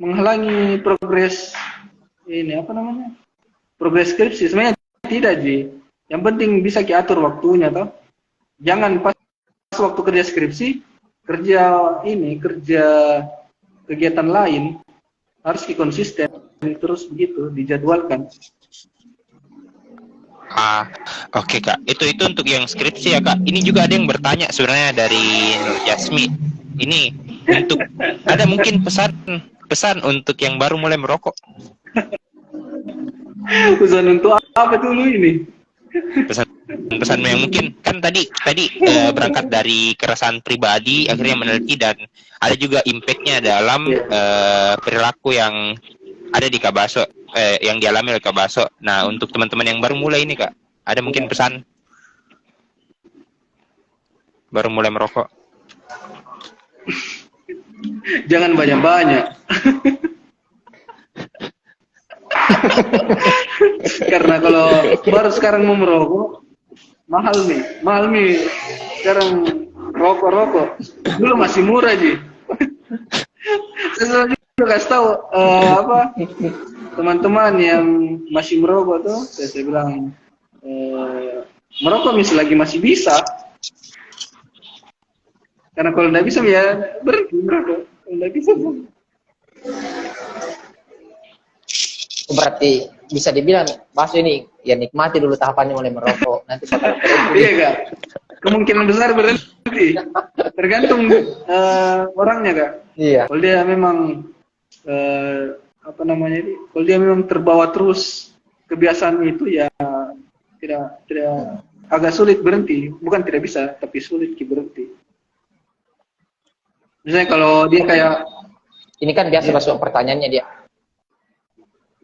[SPEAKER 3] menghalangi progres ini progres skripsi. Sebenarnya tidak, Ji. Yang penting bisa diatur waktunya, toh. Jangan pas waktu kerja skripsi kerja kegiatan lain, harus konsisten terus begitu dijadwalkan.
[SPEAKER 2] Oke Kak, itu untuk yang skripsi ya Kak. Ini juga ada yang bertanya sebenarnya dari Nur Jasmi. Ini untuk ada mungkin pesan untuk yang baru mulai merokok.
[SPEAKER 3] Pesan untuk apa dulu ini?
[SPEAKER 2] Pesan yang mungkin kan tadi berangkat dari keresahan pribadi akhirnya meneliti, dan ada juga impactnya dalam perilaku yang ada di Kabaso, yang dialami oleh Kabaso. Nah, untuk teman-teman yang baru mulai ini Kak, ada mungkin pesan baru mulai merokok?
[SPEAKER 3] Jangan banyak-banyak. Karena kalau baru sekarang mau merokok, mahal nih. Sekarang rokok. Dulu masih murah, Ji. Saya juga kasih tahu teman-teman yang masih merokok tuh, saya bilang merokok lagi masih bisa. Karena kalau nggak bisa ya berhenti merokok. Kalau nggak bisa.
[SPEAKER 1] Berarti bisa dibilang Baso ini ya nikmati dulu tahapannya mulai merokok, nanti setelah berhenti.
[SPEAKER 3] Iya Kak, kemungkinan besar berhenti, tergantung orangnya Kak.
[SPEAKER 1] Iya.
[SPEAKER 3] Kalau dia memang kalau dia memang terbawa terus kebiasaan itu, ya tidak agak sulit berhenti, bukan tidak bisa tapi sulit berhenti. Misalnya kalau dia kayak
[SPEAKER 1] ini kan biasa masuk pertanyaannya dia.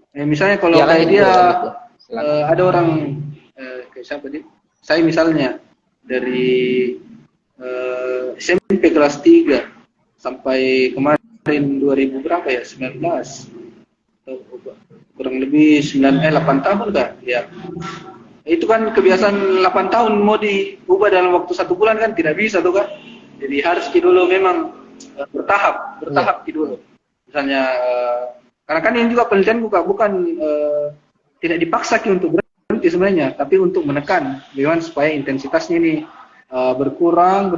[SPEAKER 3] Misalnya kalau kayak dia ada orang kayak siapa dia? Saya misalnya dari SMP kelas 3 sampai kemarin 2000 berapa ya? 19. Kurang lebih 8 tahun Kak, ya. Itu kan kebiasaan 8 tahun mau diubah dalam waktu 1 bulan kan tidak bisa tuh Kak. Jadi harus dulu memang bertahap dulu. Misalnya karena kan ini juga penelitian bukan tidak dipaksa untuk berhenti sebenarnya, tapi untuk menekan bagaimana supaya intensitasnya ini berkurang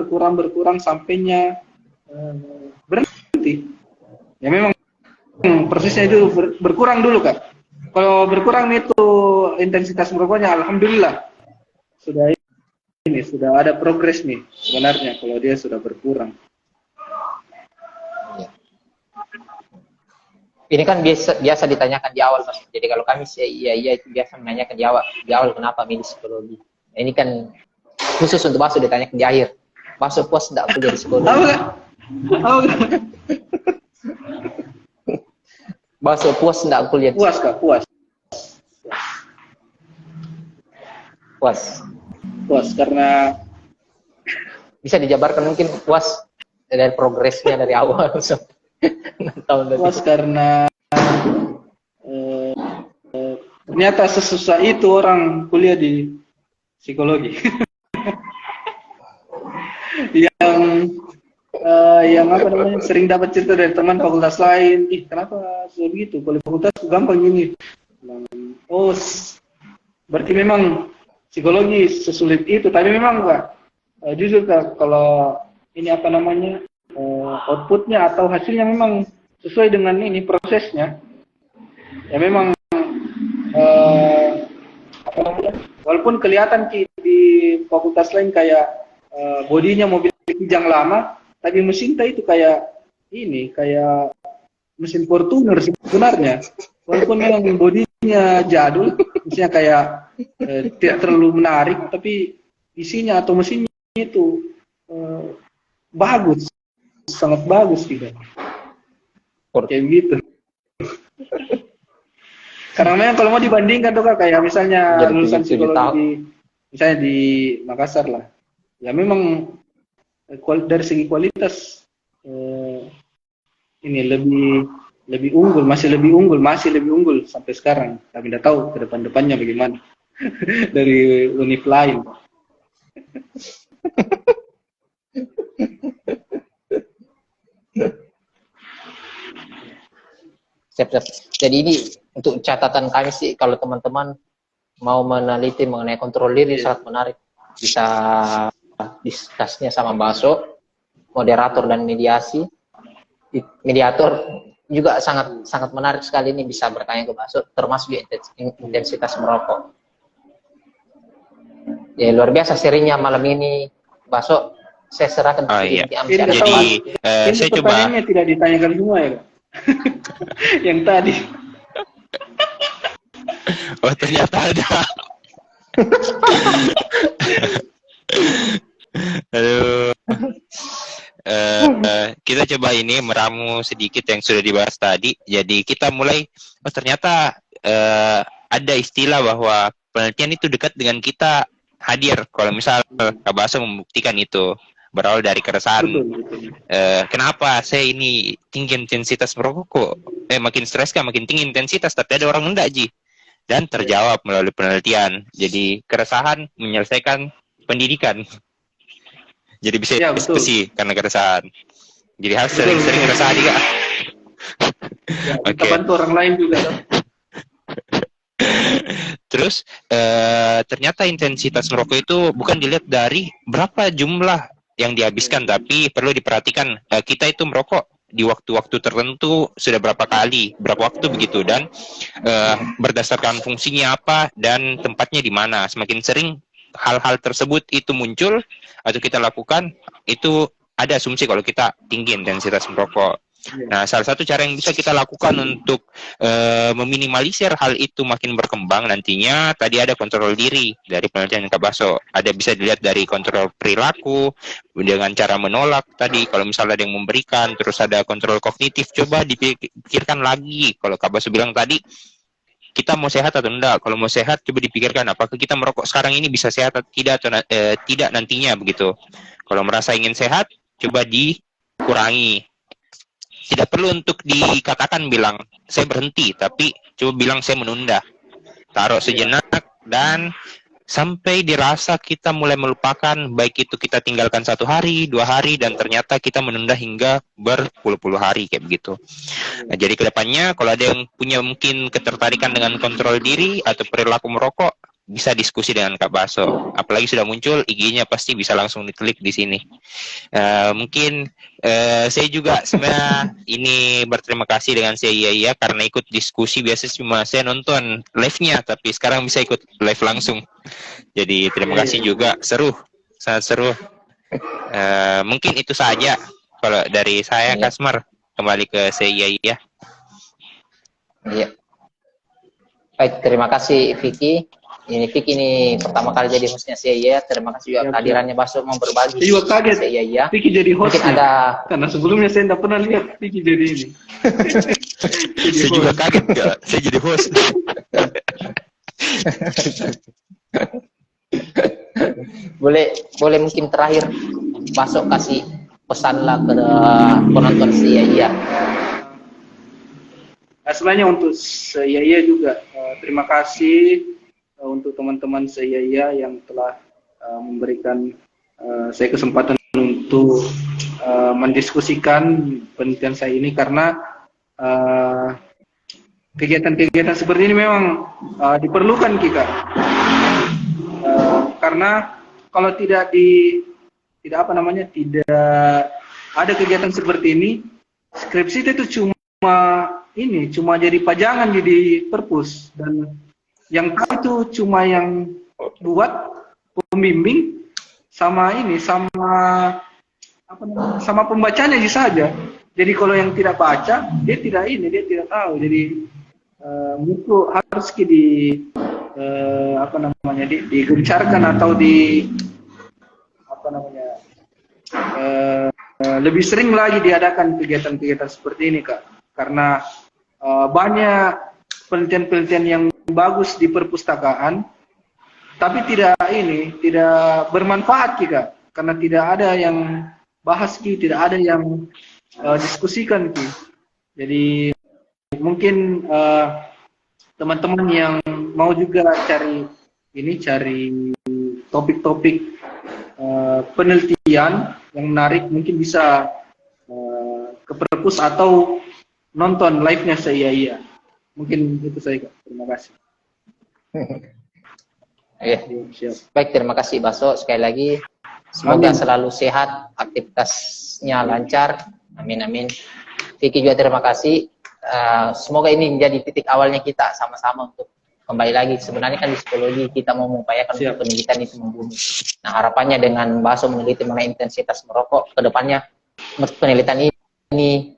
[SPEAKER 3] sampainya berhenti. Ya memang prosesnya itu berkurang dulu Kak. Kalau berkurang itu intensitas merokoknya, alhamdulillah sudah ada progres nih sebenarnya kalau dia sudah berkurang.
[SPEAKER 1] Ini kan biasa ditanyakan di awal, Mas. Jadi kalau kami sih iya itu biasa menanyakan di awal kenapa milih psikologi. Nah, ini kan khusus untuk Baso ditanyakan di akhir. Baso puas enggak kuliah di psikologi? Baso puas enggak kuliah?
[SPEAKER 3] Puas Kak, puas. Puas karena
[SPEAKER 1] bisa dijabarkan mungkin puas dari progresnya dari awal.
[SPEAKER 3] Puas karena ternyata sesusah itu orang kuliah di psikologi. yang sering dapat cerita dari teman fakultas lain, kenapa begitu? Kalau fakultas gampang gini. Oh, berarti memang psikologi sesulit itu. Tapi memang Kak, jujur Kak, kalau ini outputnya atau hasilnya memang sesuai dengan ini prosesnya, ya memang walaupun kelihatan di fakultas lain kayak bodinya mobil kijang lama, tapi mesin itu kayak mesin Fortuner sebenarnya. Walaupun memang bodinya jadul, misalnya kayak tidak terlalu menarik, tapi isinya atau mesinnya itu bagus, sangat bagus gitu. Kayak gitu. Karena memang kalau mau dibandingkan tuh Kak, kayak misalnya
[SPEAKER 1] Jadi
[SPEAKER 3] lulusan
[SPEAKER 1] 7
[SPEAKER 3] psikologi misalnya di Makassar lah, ya memang dari segi kualitas ini lebih unggul, masih lebih unggul sampai sekarang. Tapi tidak tahu ke depannya bagaimana dari univ lain.
[SPEAKER 1] Siap. Jadi ini untuk catatan kami sih, kalau teman-teman mau meneliti mengenai kontrol diri sangat menarik. Bisa diskusnya sama Baso, moderator dan mediator juga sangat menarik sekali, ini bisa bertanya ke Baso, termasuk intensitas merokok. Ya luar biasa serinya malam ini, Baso. Saya serahkan ke
[SPEAKER 2] Iya.
[SPEAKER 3] Jadi
[SPEAKER 2] saya coba.
[SPEAKER 3] Pertanyaannya tidak ditanyakan semua ya, Kak? Yang tadi.
[SPEAKER 2] Oh ternyata ada. Aduh. Kita coba ini meramu sedikit yang sudah dibahas tadi. Jadi kita mulai. Oh ternyata ada istilah bahwa penelitian itu dekat dengan kita hadir. Kalau misal Kak Baso membuktikan itu berawal dari keresahan.
[SPEAKER 3] Betul.
[SPEAKER 2] Kenapa saya ini tinggi intensitas merokok kok? Makin stres kan makin tinggi intensitas, tapi ada orang enggak Ji. Dan terjawab melalui penelitian. Jadi keresahan menyelesaikan pendidikan. Jadi bisa diskusi karena keresahan. Jadi harus sering-sering keresahan juga.
[SPEAKER 3] Ya, kita bantu orang lain juga.
[SPEAKER 2] Terus ternyata intensitas merokok itu bukan dilihat dari berapa jumlah yang dihabiskan, tapi perlu diperhatikan kita itu merokok di waktu-waktu tertentu sudah berapa kali, berapa waktu begitu, dan berdasarkan fungsinya apa dan tempatnya di mana. Semakin sering hal-hal tersebut itu muncul atau kita lakukan, itu ada asumsi kalau kita tinggi intensitas merokok. Nah, salah satu cara yang bisa kita lakukan untuk meminimalisir hal itu makin berkembang nantinya, tadi ada kontrol diri dari penelitian Kak Baso. Ada bisa dilihat dari kontrol perilaku dengan cara menolak tadi kalau misalnya ada yang memberikan, terus ada kontrol kognitif. Coba dipikirkan lagi kalau Kak Baso bilang tadi kita mau sehat atau enggak. Kalau mau sehat coba dipikirkan apakah kita merokok sekarang ini bisa sehat atau tidak, tidak nantinya begitu. Kalau merasa ingin sehat coba dikurangi. Tidak perlu untuk dikatakan bilang saya berhenti, tapi coba bilang saya menunda. Taruh sejenak dan sampai dirasa kita mulai melupakan, baik itu kita tinggalkan 1 hari, 2 hari, dan ternyata kita menunda hingga berpuluh-puluh hari kayak begitu. Nah, jadi kedepannya kalau ada yang punya mungkin ketertarikan dengan kontrol diri atau perilaku merokok, bisa diskusi dengan Kak Baso. Apalagi sudah muncul IG-nya, pasti bisa langsung diklik di sini. Mungkin saya juga sebenarnya ini berterima kasih dengan saya karena ikut diskusi. Biasanya cuma saya nonton live-nya, tapi sekarang bisa ikut live langsung. Jadi terima kasih juga, seru, sangat seru. Mungkin itu saja kalau dari saya, Kasmar. Kembali ke saya. Iya.
[SPEAKER 1] Baik, terima kasih Vicky. Ini Vicky ini pertama kali jadi hostnya CIA. Terima kasih juga kehadirannya Baso mau berbagi.
[SPEAKER 3] Saya juga kaget
[SPEAKER 1] CIA.
[SPEAKER 3] Vicky jadi host.
[SPEAKER 1] Mungkin ada,
[SPEAKER 3] karena sebelumnya saya tidak pernah lihat Vicky jadi ini.
[SPEAKER 2] Saya juga kaget nggak? Saya jadi host.
[SPEAKER 1] boleh mungkin terakhir Baso kasih pesan lah ke penonton CIA.
[SPEAKER 3] Sebenarnya untuk saya juga terima kasih untuk teman-teman saya yang telah memberikan saya kesempatan untuk mendiskusikan penelitian saya ini, karena kegiatan-kegiatan seperti ini memang diperlukan kita. Karena kalau tidak ada kegiatan seperti ini, skripsi itu cuma jadi pajangan di perpus, dan yang tahu itu cuma yang buat pembimbing sama
[SPEAKER 4] sama pembacanya saja. Jadi kalau yang tidak baca, dia tidak tahu. Jadi itu harus digencarkan atau lebih sering lagi diadakan kegiatan-kegiatan seperti ini, Kak. Karena banyak penelitian-penelitian yang bagus di perpustakaan, tapi tidak bermanfaat, Kak. Karena tidak ada yang bahas, tidak ada yang diskusikan, Ki. Jadi mungkin teman-teman yang mau juga cari topik-topik penelitian yang menarik, mungkin bisa ke perpus atau nonton live-nya saya. Mungkin itu saja, Kak. Terima kasih.
[SPEAKER 1] Siap. Baik, terima kasih Baso sekali lagi. Semoga selalu sehat, aktivitasnya lancar. Amin amin. Vicky juga terima kasih. Semoga ini menjadi titik awalnya kita sama-sama untuk kembali lagi. Sebenarnya kan di psikologi kita mau mengupayakan untuk penelitian itu membunuh. Nah, harapannya dengan Baso meneliti mengenai intensitas merokok, kedepannya penelitian ini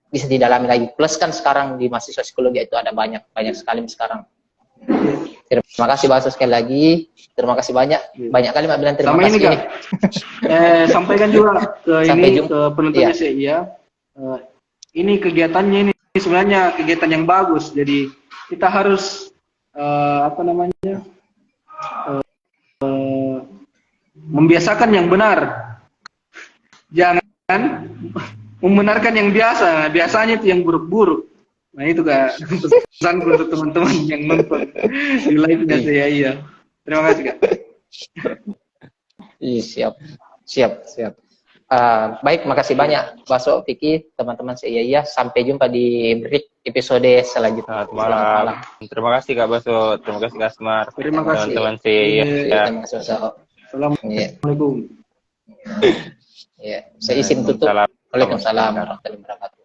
[SPEAKER 1] bisa didalami lagi. Plus kan sekarang di mahasiswa psikologi itu ada banyak sekali sekarang. Terima kasih Baso sekali lagi. Terima kasih banyak kali Mbak bilang terima kasih.
[SPEAKER 4] Ini, sampaikan juga ke penontonnya saya. Ini kegiatannya ini sebenarnya kegiatan yang bagus. Jadi kita harus membiasakan yang benar. Jangan membenarkan yang biasa. Biasanya itu yang buruk-buruk. Nah itu Kak, pesan untuk teman-teman yang nonton di live-nya saya. Terima kasih Kak.
[SPEAKER 1] Siap. Baik, makasih banyak Baso, Vicky, teman-teman saya. Sampai jumpa di break episode selanjutnya.
[SPEAKER 2] Selamat malam. Terima kasih Kak Baso, terima kasih Kak Asmar.
[SPEAKER 4] Terima kasih
[SPEAKER 2] teman-teman saya.
[SPEAKER 1] Terima kasih Baso.
[SPEAKER 4] Assalamualaikum.
[SPEAKER 1] Saya izin tutup. Waalaikumsalam warahmatullahi wabarakatuh.